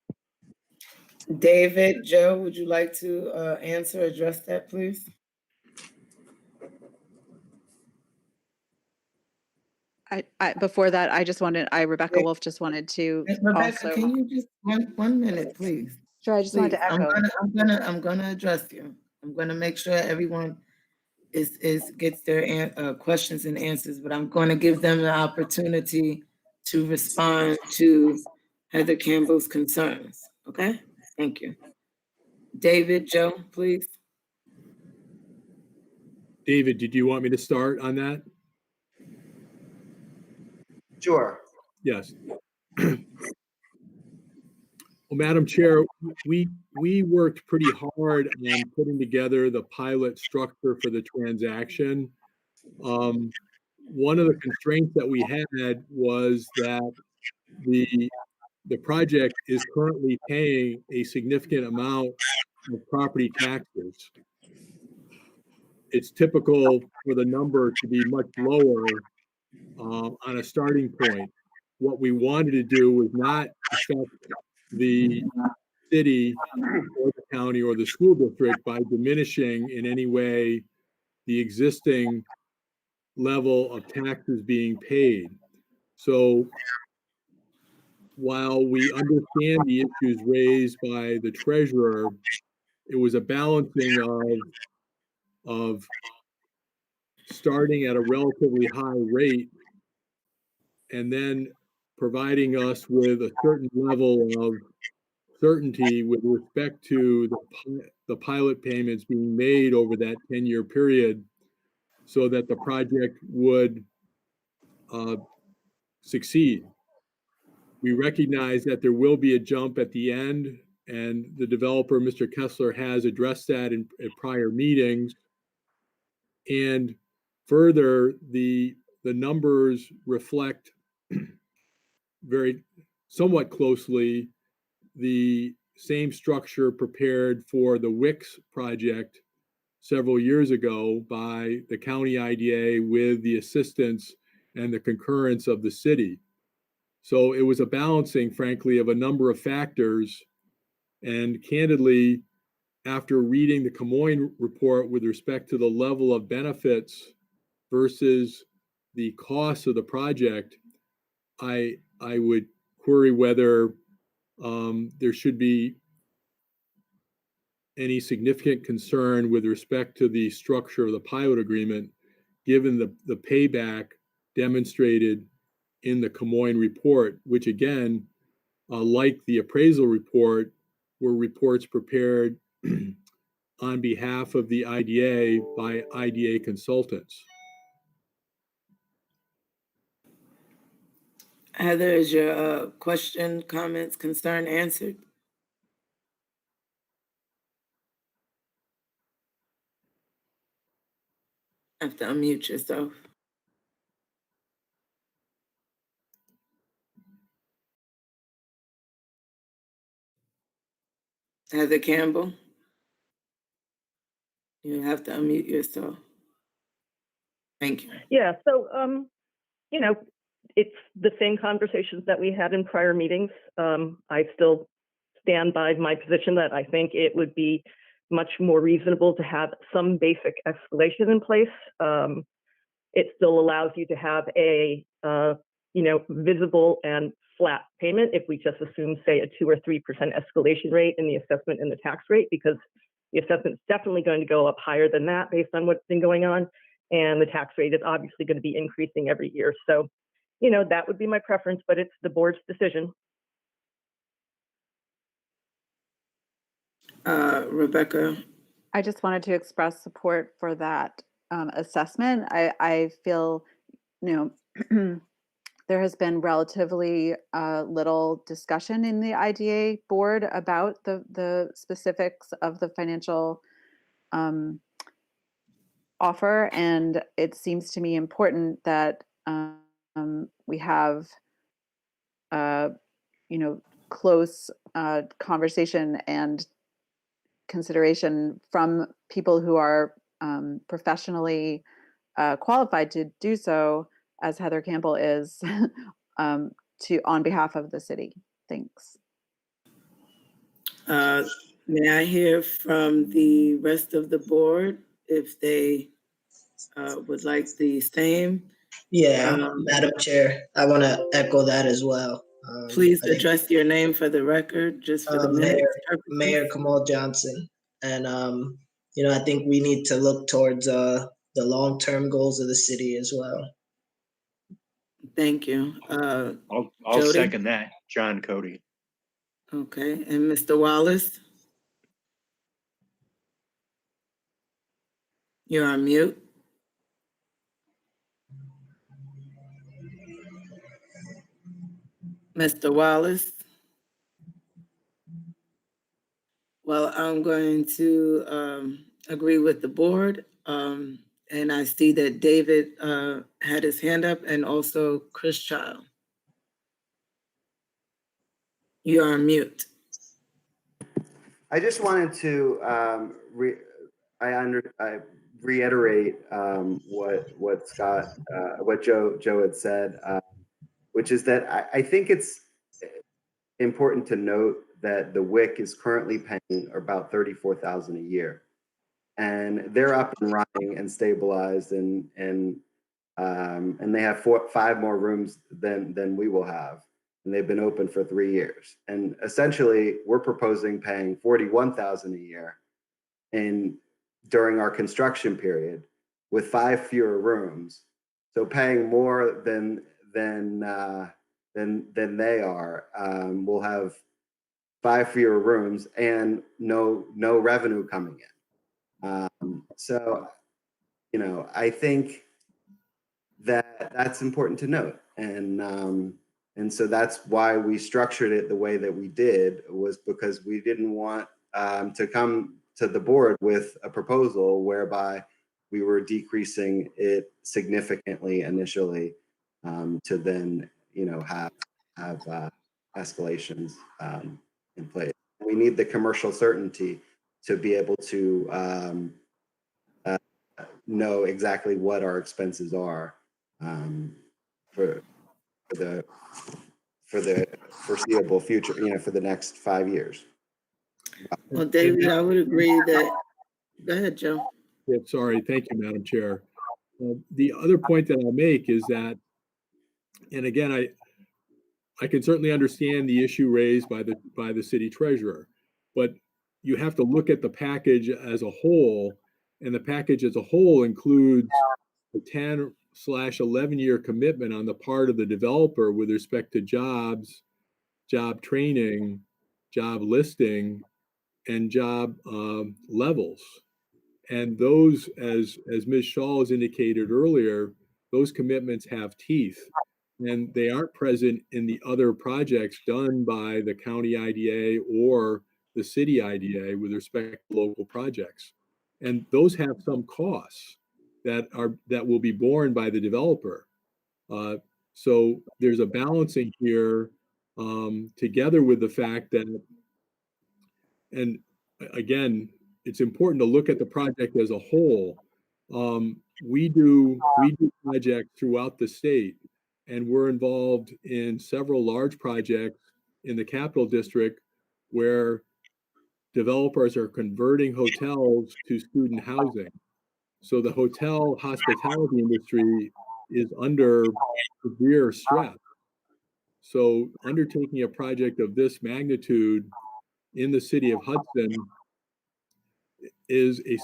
David, Joe, would you like to address that, please? Before that, Rebecca Wolf just wanted to Rebecca, also. can you just one minute, please? Sure, I just wanted to echo. I'm gonna address you. I'm gonna make sure everyone gets their questions and answers, but I'm going to give them the opportunity to respond to Heather Campbell's concerns. Okay, thank you. David, Joe, please. David, did you want me to start on that? Sure. Yes. Well, Madam Chair, we worked pretty hard on putting together the pilot structure for the transaction. One of the constraints that we had was that the project is currently paying a significant amount of property taxes. It's typical for the number to be much lower on a starting point. What we wanted to do was not affect the city or the county or the school district by diminishing in any way the existing level of taxes being paid. So while we understand the issues raised by the treasurer, it was a balancing of starting at a relatively high rate and then providing us with a certain level of certainty with respect to the pilot payments being made over that 10-year period so that the project would succeed. We recognize that there will be a jump at the end, and the developer, Mr. Kessler, has addressed that in prior meetings. And further, the numbers reflect very somewhat closely the same structure prepared for the Wicks project several years ago by the county IDA with the assistance and the concurrence of the city. So it was a balancing, frankly, of a number of factors. And candidly, after reading the Camoin report with respect to the level of benefits versus the cost of the project, I would query whether there should be any significant concern with respect to the structure of the pilot agreement, given the payback demonstrated in the Camoin report, which again, like the appraisal report, were reports prepared on behalf of the IDA by IDA consultants. Heather, is your question, comments, concern answered? You have to unmute yourself. Heather Campbell, you have to unmute yourself. Thank you. Yeah, so, it's the same conversations that we had in prior meetings. I still stand by my position that I think it would be much more reasonable to have some basic escalation in place. It still allows you to have a, visible and flat payment if we just assume, say, a 2 or 3% escalation rate in the assessment and the tax rate, because, The assessment's definitely going to go up higher than that based on what's been going on. And the tax rate is obviously going to be increasing every year. So, that would be my preference, but it's the board's decision. Rebecca? I just wanted to express support for that assessment. I feel, there has been relatively little discussion in the IDA board about the specifics of the financial offer, and it seems to me important that we have close conversation and consideration from people who are professionally qualified to do so, as Heather Campbell is, on behalf of the city. Thanks. May I hear from the rest of the board if they would like the same? Yeah, Madam Chair, I want to echo that as well. Please I think, address your name for the record, just for the minutes purposes. Mayor Kamal Johnson. And, I think we need to look towards the long-term goals of the city as well. Thank you. I'll Jody? second that, John Cody. Okay, and Mr. Wallace? You're on mute. Mr. Wallace? Well, I'm going to agree with the board. And I see that David had his hand up, and also Chris Child. You're on mute. I just wanted to reiterate what Joe had said, which is that I think it's important to note that the WIC is currently paying about $34,000 a year, and they're up and running and stabilized, and they have 5 more rooms than we will have. And they've been open for 3 years. And essentially, we're proposing paying $41,000 a year during our construction period, with 5 fewer rooms. So paying more than they are. We'll have 5 fewer rooms and no revenue coming in. So, I think that's important to note. And so that's why we structured it the way that we did, was because we didn't want to come to the board with a proposal whereby we were decreasing it significantly initially, to then, have escalations in place. We need the commercial certainty to be able to know exactly what our expenses are for the foreseeable future, for the next 5 years. Well, David, I would agree that, go ahead, Joe. Yeah, sorry. Thank you, Madam Chair. The other point that I'll make is that, and again, I can certainly understand the issue raised by the city treasurer, but you have to look at the package as a whole, and the package as a whole includes a 10/11-year commitment on the part of the developer with respect to jobs, job training, job listing, and job levels. And those, as Ms. Shaw has indicated earlier, those commitments have teeth, and they aren't present in the other projects done by the county IDA or the city IDA with respect to local projects. And those have some costs that will be borne by the developer. So there's a balancing here, together with the fact that, and again, it's important to look at the project as a whole. We do projects throughout the state, and we're involved in several large projects in the Capital District where developers are converting hotels to student housing. So the hotel hospitality industry is under severe stress. So undertaking a project of this magnitude in the city of Hudson is a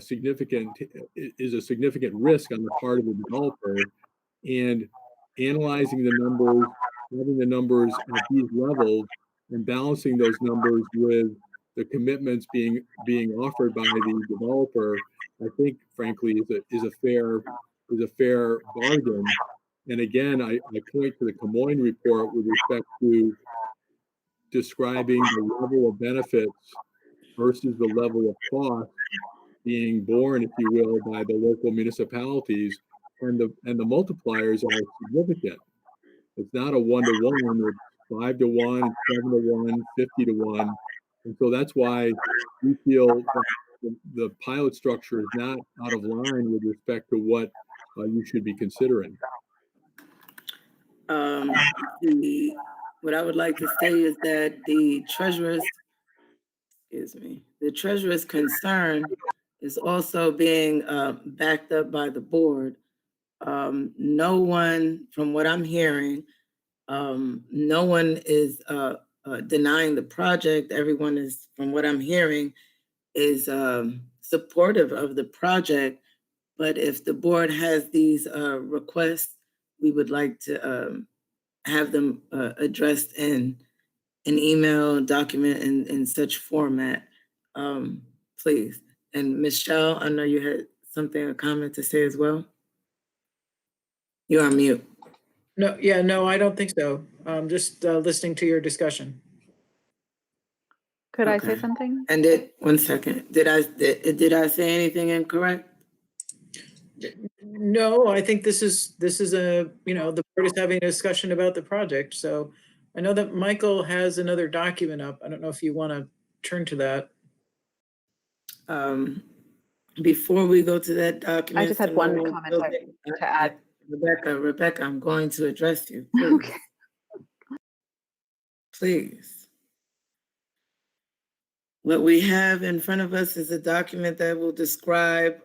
significant risk on the part of the developer, and analyzing the numbers, having the numbers at these levels, and balancing those numbers with the commitments being offered by the developer, I think, frankly, is a fair bargain. And again, I point to the Camoin report with respect to describing the level of benefits versus the level of cost being borne, if you will, by the local municipalities, and the multipliers are significant. It's not a 1-to-1, it's 5-to-1, 7-to-1, 50-to-1. And so that's why we feel that the pilot structure is not out of line with respect to what you should be considering. What I would like to say is that the treasurer's concern is also being backed up by the board. No one, from what I'm hearing, no one is denying the project. Everyone is, from what I'm hearing, is supportive of the project. But if the board has these requests, we would like to have them addressed in an email, document in such format, please. And Michelle, I know you had a comment to say as well. You're on mute. No, yeah, no, I don't think so. Just listening to your discussion. Could I Okay. say something? And one second, did I say anything incorrect? No, I think this is a, the board is having a discussion about the project. So I know that Michael has another document up. I don't know if you want to turn to that. Before we go to that document, I just had one comment to add. Rebecca, I'm going to address you. Please. Okay. Please. What we have in front of us is a document that will describe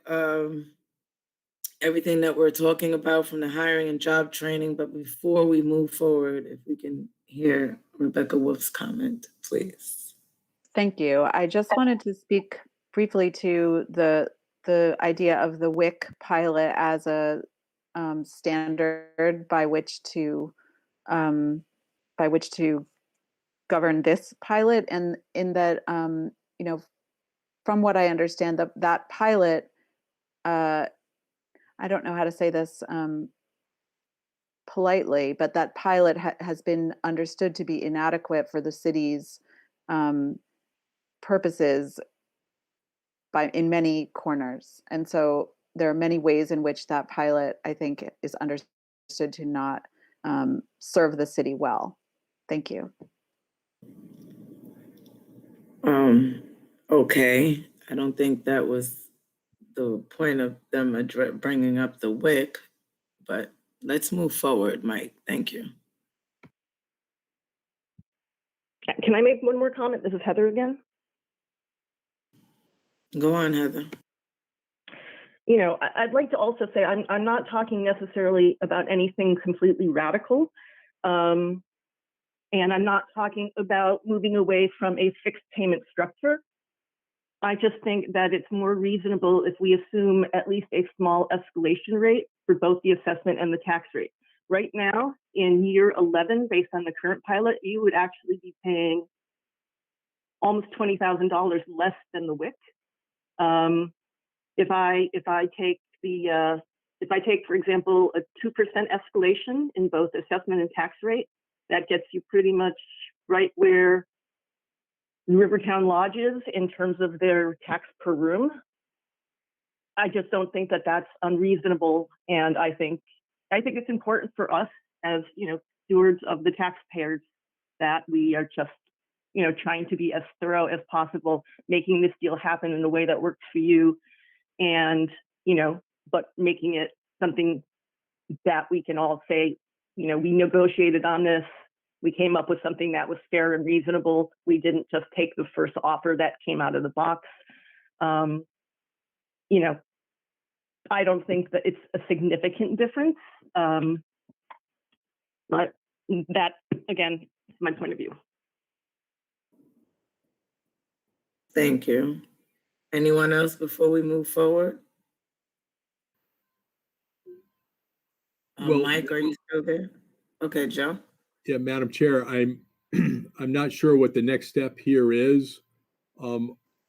everything that we're talking about from the hiring and job training. But before we move forward, if we can hear Rebecca Wolf's comment, please. Thank you. I just wanted to speak briefly to the idea of the WIC pilot as a standard by which to govern this pilot, and in that from what I understand, that pilot, I don't know how to say this politely, but that pilot has been understood to be inadequate for the city's purposes in many corners. And so there are many ways in which that pilot, I think, is understood to not serve the city well. Thank you. Okay. I don't think that was the point of them bringing up the WIC, but let's move forward, Mike. Thank you. Can I make one more comment? This is Heather again. Go on, Heather. I'd like to also say I'm not talking necessarily about anything completely radical. And I'm not talking about moving away from a fixed payment structure. I just think that it's more reasonable if we assume at least a small escalation rate for both the assessment and the tax rate. Right now, in year 11, based on the current pilot, you would actually be paying almost $20,000 less than the WIC. If I take, for example, a 2% escalation in both assessment and tax rate, that gets you pretty much right where Rivertown Lodge is in terms of their tax per room. I just don't think that that's unreasonable, and I think it's important for us as stewards of the taxpayers that we are just trying to be as thorough as possible, making this deal happen in a way that works for you, and but making it something that we can all say, we negotiated on this. We came up with something that was fair and reasonable. We didn't just take the first offer that came out of the box. I don't think that it's a significant difference. But that, again, is my point of view. Thank you. Anyone else before we move forward? Well, Mike, are you still there? Okay, Joe. yeah, Madam Chair, I'm I'm not sure what the next step here is.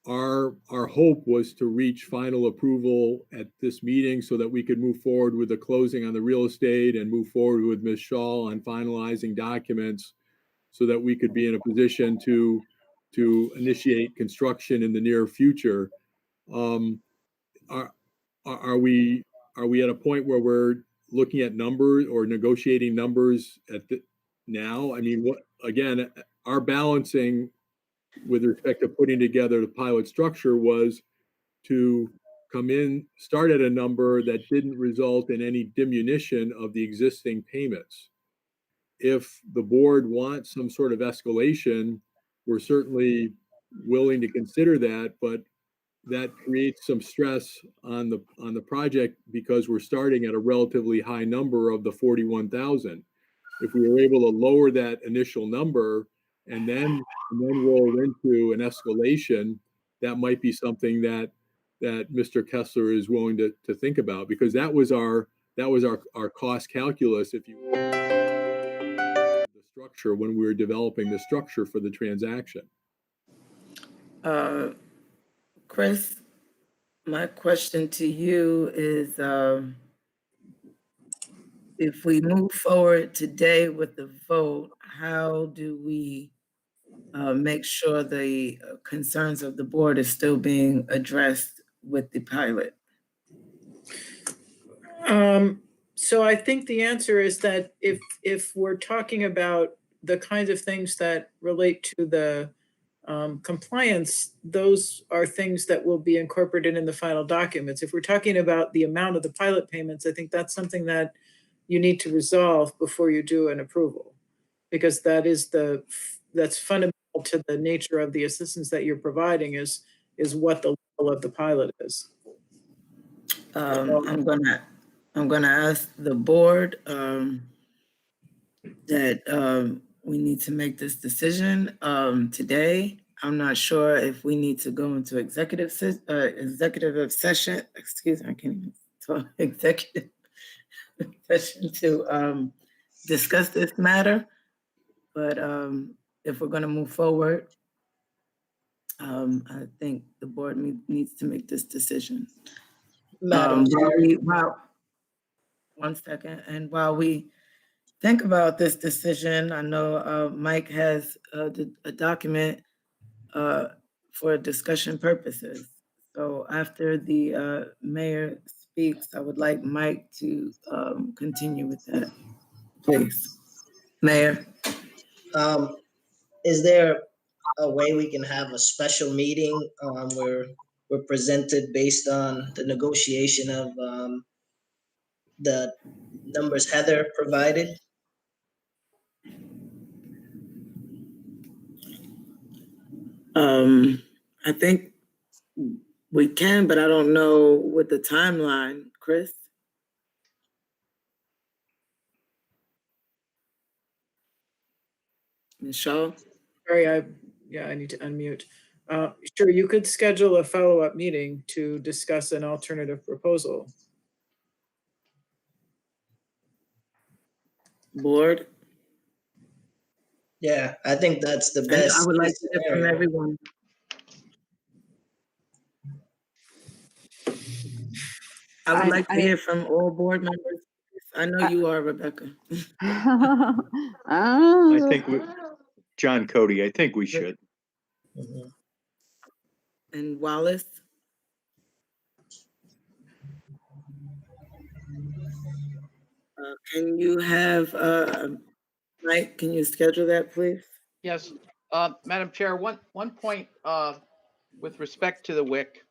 Our hope was to reach final approval at this meeting so that we could move forward with the closing on the real estate and move forward with Ms. Shaw on finalizing documents so that we could be in a position to initiate construction in the near future. Um, are, are we at a point where we're looking at numbers or negotiating numbers at the now? I mean, what again, our balancing with respect to putting together the pilot structure was to start at a number that didn't result in any diminution of the existing payments. If the board wants some sort of escalation, we're certainly willing to consider that, but that creates some stress on the project because we're starting at a relatively high number of the 41,000. If we were able to lower that initial number and then roll into an escalation, that might be something that Mr. Kessler is willing to think about, because that was our cost calculus, if you will, the structure when we were developing the structure for the transaction. Chris, my question to you is, if we move forward today with the vote, how do we make sure the concerns of the board is still being addressed with the pilot? So I think the answer is that if we're talking about the kinds of things that relate to the compliance, those are things that will be incorporated in the final documents. If we're talking about the amount of the pilot payments, I think that's something that you need to resolve before you do an approval, because that's fundamental to the nature of the assistance that you're providing is what the level of the pilot is. I'm gonna ask the board that we need to make this decision today. I'm not sure if we need to go into executive session. Excuse me, I can't even talk. Executive session to discuss this matter. But if we're going to move forward, I think the board needs to make this decision. Madam Chair. One second. And while we think about this decision, I know Mike has a document for discussion purposes. So after the mayor speaks, I would like Mike to continue with that, please. Mayor. Is there a way we can have a special meeting where we're presented based on the negotiation of the numbers Heather provided? I think we can, but I don't know with the timeline, Chris. Michelle? Sorry, I need to unmute. Sure, you could schedule a follow-up meeting to discuss an alternative proposal. Board? Yeah, I think that's the And best. I would like to hear from everyone. I would like to hear from all board members. I know you are, Rebecca. I think John Cody, I think we should. Mhm. And Wallace? Can you have, Mike, can you schedule that, please? Yes, Madam Chair, one point with respect to the WIC.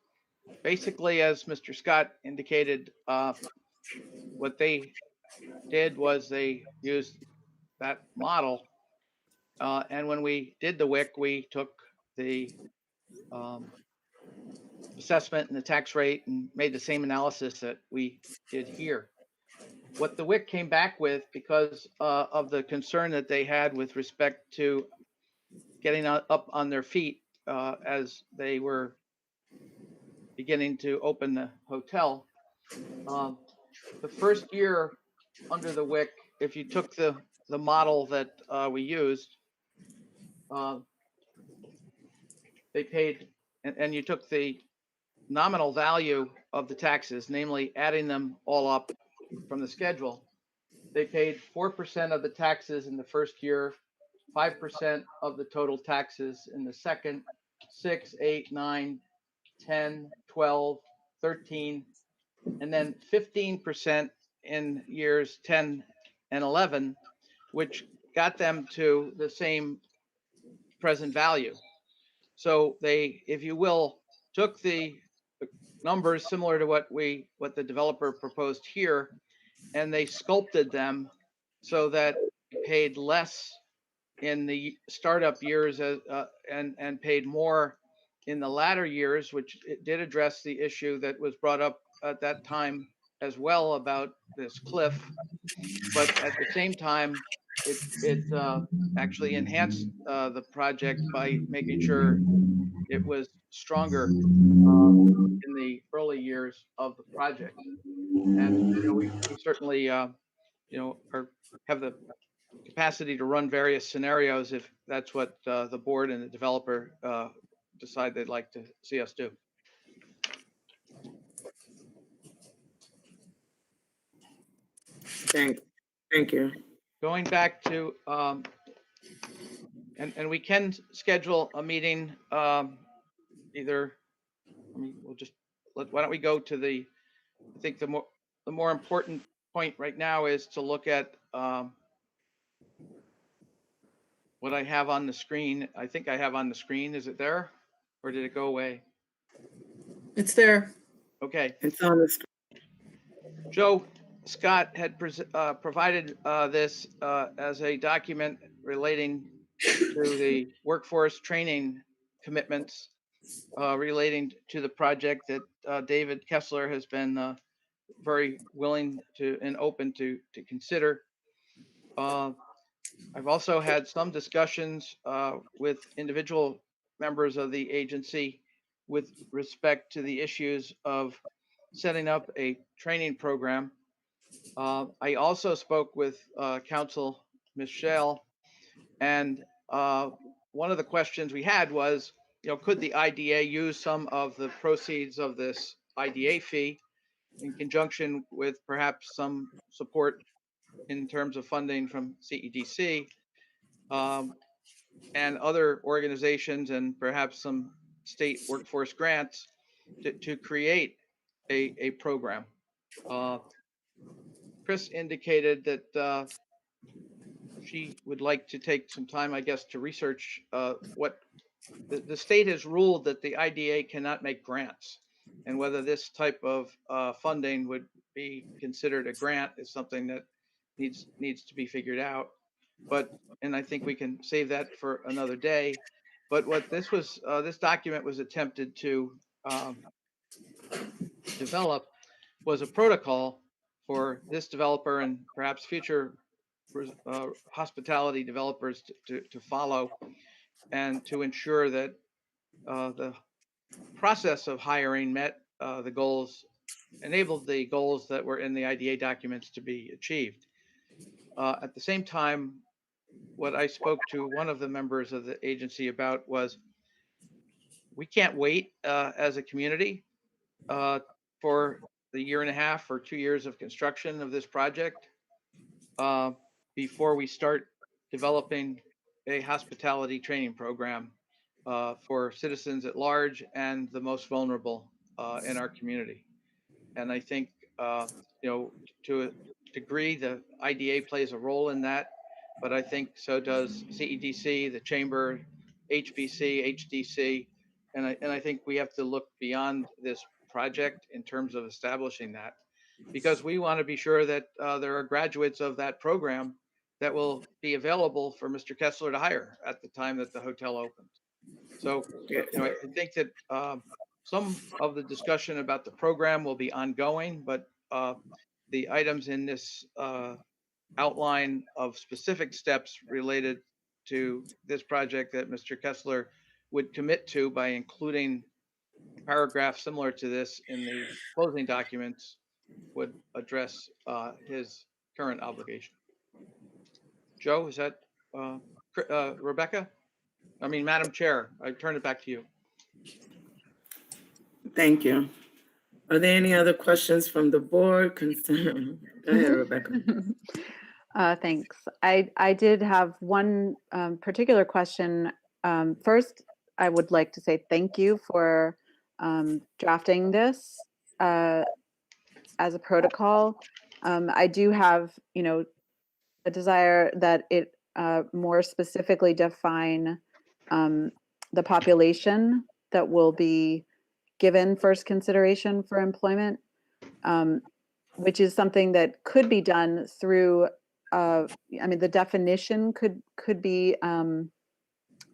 Basically, as Mr. Scott indicated, what they did was they used that model. And when we did the WIC, we took the assessment and the tax rate and made the same analysis that we did here. What the WIC came back with, because of the concern that they had with respect to getting up on their feet as they were beginning to open the hotel. The first year under the WIC, if you took the model that we used, they paid, and you took the nominal value of the taxes, namely adding them all up from the schedule, they paid 4% of the taxes in the first year, 5% of the total taxes in the second, 6, 8, 9, 10, 12, 13, and then 15% in years 10 and 11, which got them to the same present value. So they, if you will, took the numbers similar to what the developer proposed here, and they sculpted them so that it paid less in the startup years and paid more in the latter years, which it did address the issue that was brought up at that time as well about this cliff. But at the same time, it actually enhanced the project by making sure it was stronger in the early years of the project. And we certainly have the capacity to run various scenarios if that's what the board and the developer decide they'd like to see us do. Thank you. Going back to and we can schedule a meeting either. I mean, why don't we go to I think the more important point right now is to look at what I have on the screen. I think I have on the screen. Is it there, or did it go away? It's there. Okay. It's on the screen. Joe Scott had provided this as a document relating to the workforce training commitments relating to the project that David Kessler has been very willing to and open to consider. I've also had some discussions with individual members of the agency with respect to the issues of setting up a training program. I also spoke with Council Michelle, and one of the questions we had was, could the IDA use some of the proceeds of this IDA fee in conjunction with perhaps some support in terms of funding from CEDC and other organizations and perhaps some state workforce grants to create a program. Chris indicated that she would like to take some time, I guess, to research what the state has ruled that the IDA cannot make grants, and whether this type of funding would be considered a grant is something that needs to be figured out. And I think we can save that for another day. But what this document was attempted to develop was a protocol for this developer and perhaps future hospitality developers to follow, and to ensure that the process of hiring met the goals, enabled the goals that were in the IDA documents to be achieved. At the same time, what I spoke to one of the members of the agency about was, we can't wait as a community for the year and a half or 2 years of construction of this project before we start developing a hospitality training program for citizens at large and the most vulnerable in our community. And I think, to a degree, the IDA plays a role in that, but I think so does CEDC, the Chamber, HBC, HDC, and I think we have to look beyond this project in terms of establishing that, because we want to be sure that there are graduates of that program that will be available for Mr. Kessler to hire at the time that the hotel opens. So, I think that some of the discussion about the program will be ongoing, but the items in this outline of specific steps related to this project that Mr. Kessler would commit to by including paragraph similar to this in the closing documents would address his current obligation. Joe, is that Rebecca? I mean, Madam Chair, I turn it back to you. Thank you. Are there any other questions from the board concerning? Go ahead, Rebecca. Thanks. I did have one particular question. First, I would like to say thank you for drafting this as a protocol. I do have, a desire that it more specifically define the population that will be given first consideration for employment, which is something that could be done through, the definition could be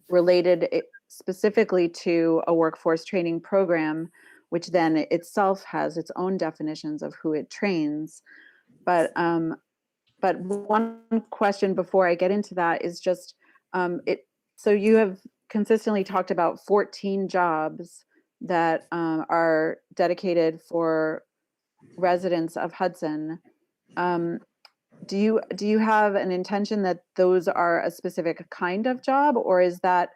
related specifically to a workforce training program, which then itself has its own definitions of who it trains. But one question before I get into that is just so you have consistently talked about 14 jobs that are dedicated for residents of Hudson. Do you have an intention that those are a specific kind of job, or is that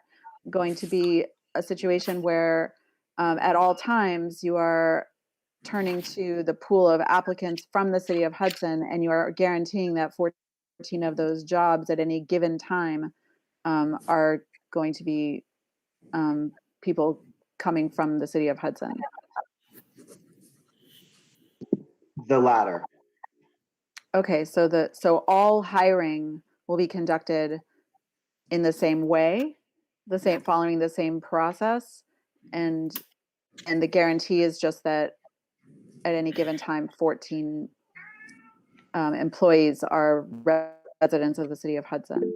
going to be a situation where at all times you are turning to the pool of applicants from the city of Hudson and you are guaranteeing that 14 of those jobs at any given time are going to be people coming from the city of Hudson? The latter. Okay, so all hiring will be conducted in the same way, following the same process, and the guarantee is just that at any given time, 14 employees are residents of the city of Hudson.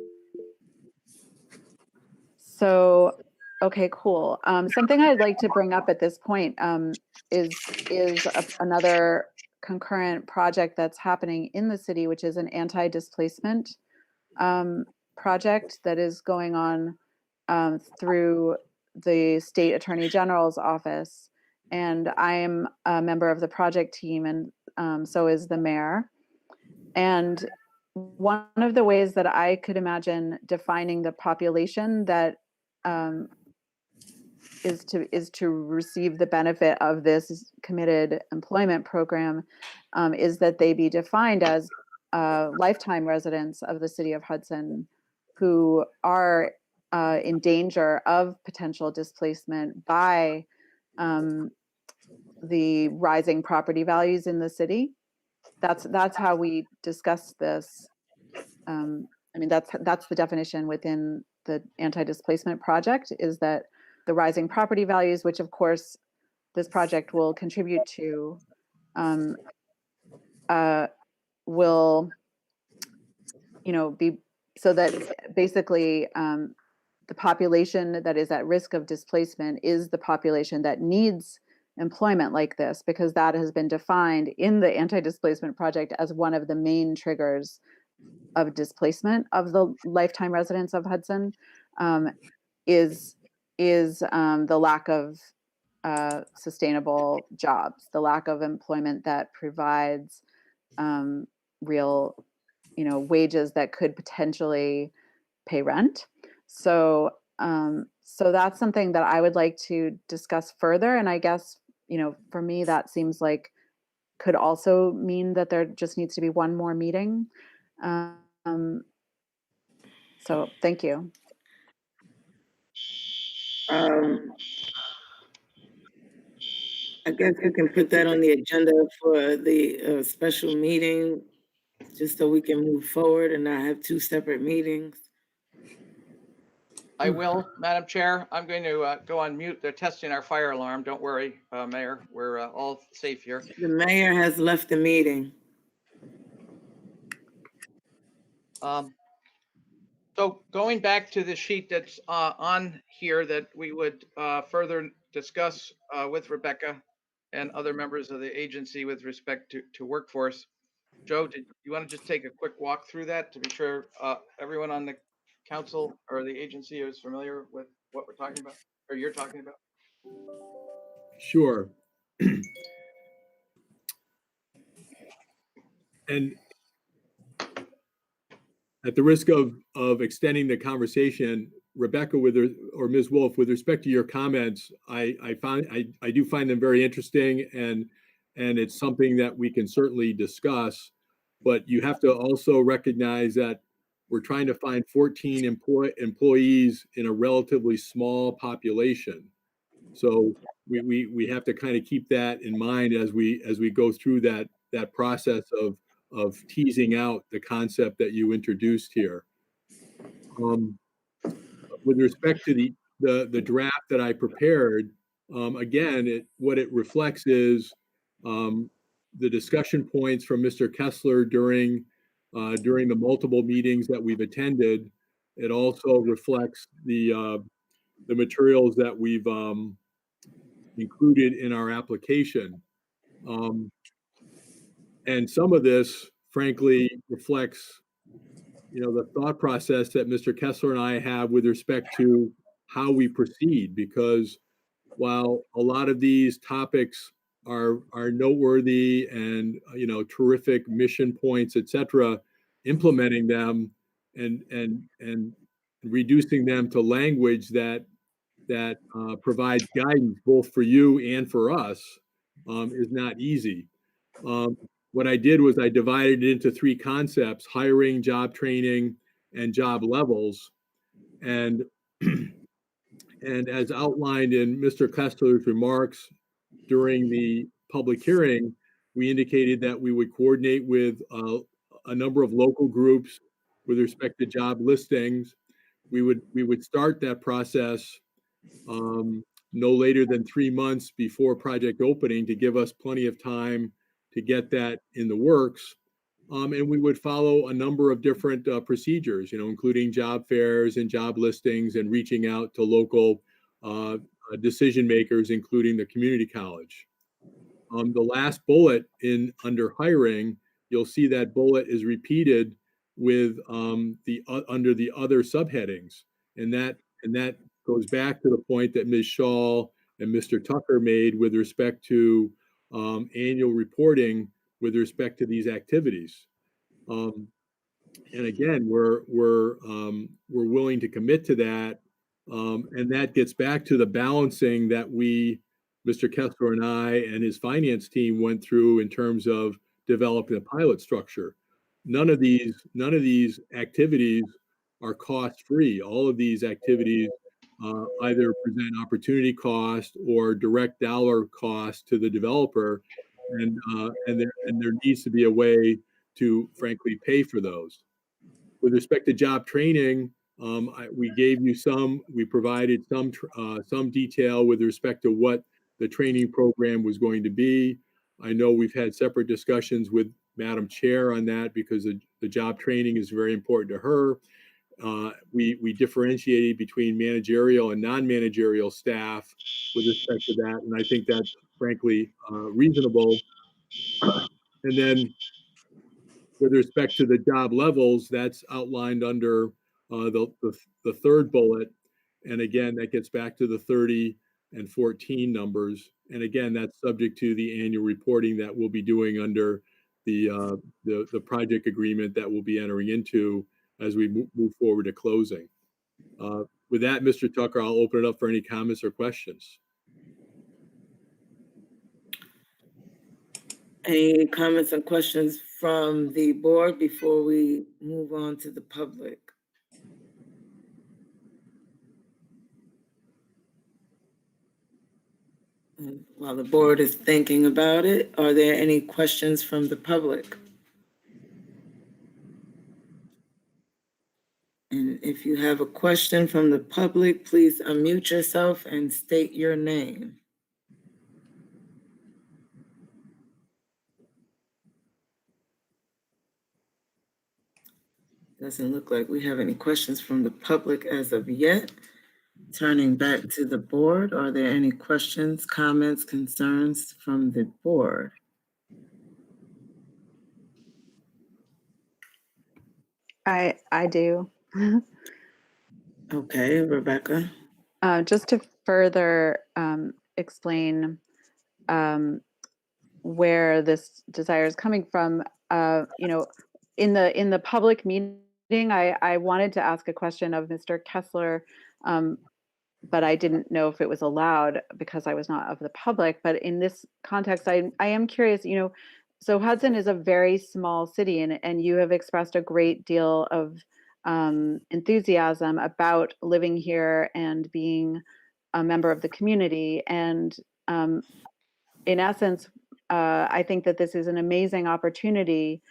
So, okay, cool. Something I'd like to bring up at this point is another concurrent project that's happening in the city, which is an anti-displacement project that is going on through the state attorney general's office. And I am a member of the project team, and so is the mayor. And one of the ways that I could imagine defining the population that is to receive the benefit of this committed employment program is that they be defined as lifetime residents of the city of Hudson who are in danger of potential displacement by the rising property values in the city. That's how we discuss this. That's the definition within the anti-displacement project, is that the rising property values, which of course this project will contribute to, will, be so that basically the population that is at risk of displacement is the population that needs employment like this, because that has been defined in the anti-displacement project as one of the main triggers of displacement of the lifetime residents of Hudson, is the lack of sustainable jobs, the lack of employment that provides real, wages that could potentially pay rent. So that's something that I would like to discuss further. And I guess, for me, that seems like could also mean that there just needs to be one more meeting. So thank you. I guess we can put that on the agenda for the special meeting, just so we can move forward and not have two separate meetings. I will, Madam Chair. I'm going to go on mute. They're testing our fire alarm. Don't worry, Mayor. We're all safe here. The mayor has left the meeting. So going back to the sheet that's on here that we would further discuss with Rebecca and other members of the agency with respect to workforce. Joe, did you want to just take a quick walk through that to be sure everyone on the council or the agency is familiar with what we're talking about, or you're talking about? Sure. And at the risk of extending the conversation, Rebecca, or Ms. Wolf, with respect to your comments, I do find them very interesting, and it's something that we can certainly discuss. But you have to also recognize that we're trying to find 14 employees in a relatively small population. So we have to kind of keep that in mind as we go through that process of teasing out the concept that you introduced here. With respect to the draft that I prepared, again, what it reflects is the discussion points from Mr. Kessler during the multiple meetings that we've attended. It also reflects the materials that we've included in our application. And some of this, frankly, reflects, the thought process that Mr. Kessler and I have with respect to how we proceed, because while a lot of these topics are noteworthy and, terrific mission points, et cetera, implementing them and reducing them to language that provides guidance both for you and for us is not easy. What I did was I divided it into three concepts: hiring, job training, and job levels. And and as outlined in Mr. Kessler's remarks during the public hearing, we indicated that we would coordinate with a number of local groups with respect to job listings. We would start that process no later than 3 months before project opening to give us plenty of time to get that in the works. And we would follow a number of different procedures, including job fairs and job listings and reaching out to local decision makers, including the community college. The last bullet under hiring, you'll see that bullet is repeated with under the other subheadings, and that goes back to the point that Ms. Shaw and Mr. Tucker made with respect to annual reporting with respect to these activities. And again, we're willing to commit to that, and that gets back to the balancing that Mr. Kessler and I and his finance team went through in terms of developing a pilot structure. None of these activities are cost-free. All of these activities either present opportunity cost or direct dollar cost to the developer, and there needs to be a way to frankly pay for those. With respect to job training, we provided some detail with respect to what the training program was going to be. I know we've had separate discussions with Madam Chair on that because the job training is very important to her. We differentiated between managerial and non-managerial staff with respect to that, and I think that's frankly reasonable. And then with respect to the job levels, that's outlined under the third bullet. And again, that gets back to the 30 and 14 numbers. And again, that's subject to the annual reporting that we'll be doing under the project agreement that we'll be entering into as we move forward to closing. With that, Mr. Tucker, I'll open it up for any comments or questions. Any comments and questions from the board before we move on to the public? And while the board is thinking about it, are there any questions from the public? And if you have a question from the public, please unmute yourself and state your name. Doesn't look like we have any questions from the public as of yet. Turning back to the board, are there any questions, comments, concerns from the board? I do. Okay, Rebecca. Just to further explain where this desire is coming from. You know, in the public meeting, I wanted to ask a question of Mr. Kessler, but I didn't know if it was allowed because I was not of the public. But in this context, I am curious, you know, so Hudson is a very small city, and you have expressed a great deal of enthusiasm about living here and being a member of the community. And in essence, I think that this is an amazing opportunity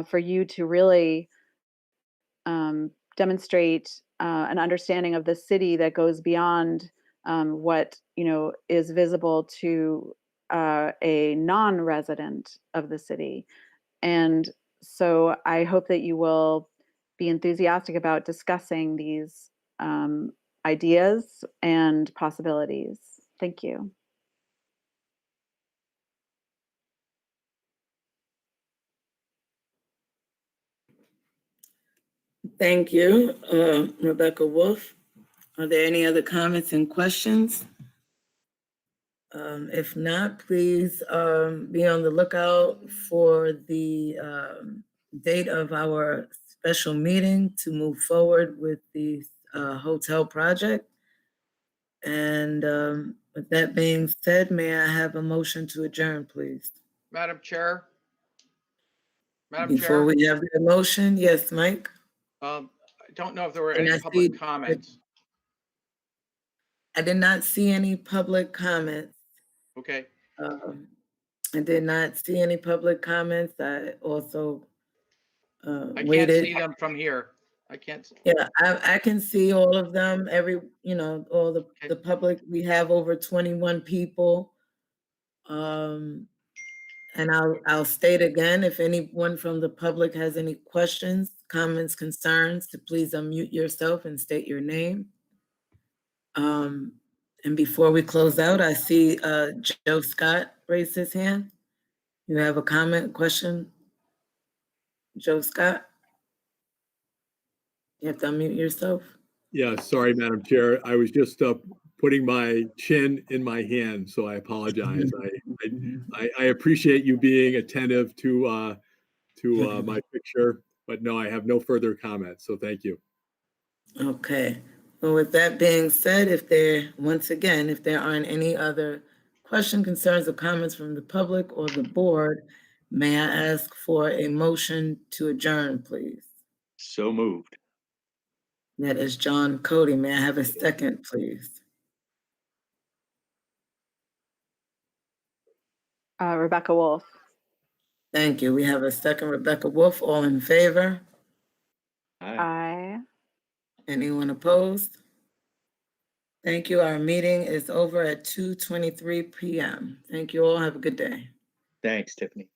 for you to really demonstrate an understanding of the city that goes beyond what, you know, is visible to a non-resident of the city. And so I hope that you will be enthusiastic about discussing these ideas and possibilities. Thank you. Thank you, Rebecca Wolf. Are there any other comments and questions? If not, please be on the lookout for the date of our special meeting to move forward with the hotel project. And with that being said, may I have a motion to adjourn, please? Madam Chair? Madam Before Chair, we have the motion, yes, Mike? I don't know if there were And any I public see- comments. I did not see any public comments. Okay, I did not see any public comments. I also I can't waited. see them from here. I can't. Yeah, I can see all of them, you know, all the public. We have over 21 people. And I'll state again, if anyone from the public has any questions, comments, concerns, to please unmute yourself and state your name. And before we close out, I see Joe Scott raised his hand. You have a comment, question? Joe Scott? You have to unmute yourself. Yeah, sorry, Madam Chair. I was just putting my chin in my hand, so I apologize. I appreciate you being attentive to my picture, but no, I have no further comments, so thank you. Okay. Well, with that being said, once again, if there aren't any other questions, concerns, or comments from the public or the board, may I ask for a motion to adjourn, please? So moved. That is John Cody. May I have a second, please? Rebecca Wolf. Thank you. We have a second, Rebecca Wolf. All in favor? Aye. Anyone opposed? Thank you. Our meeting is over at 2:23 p.m. Thank you all. Have a good day. Thanks, Tiffany.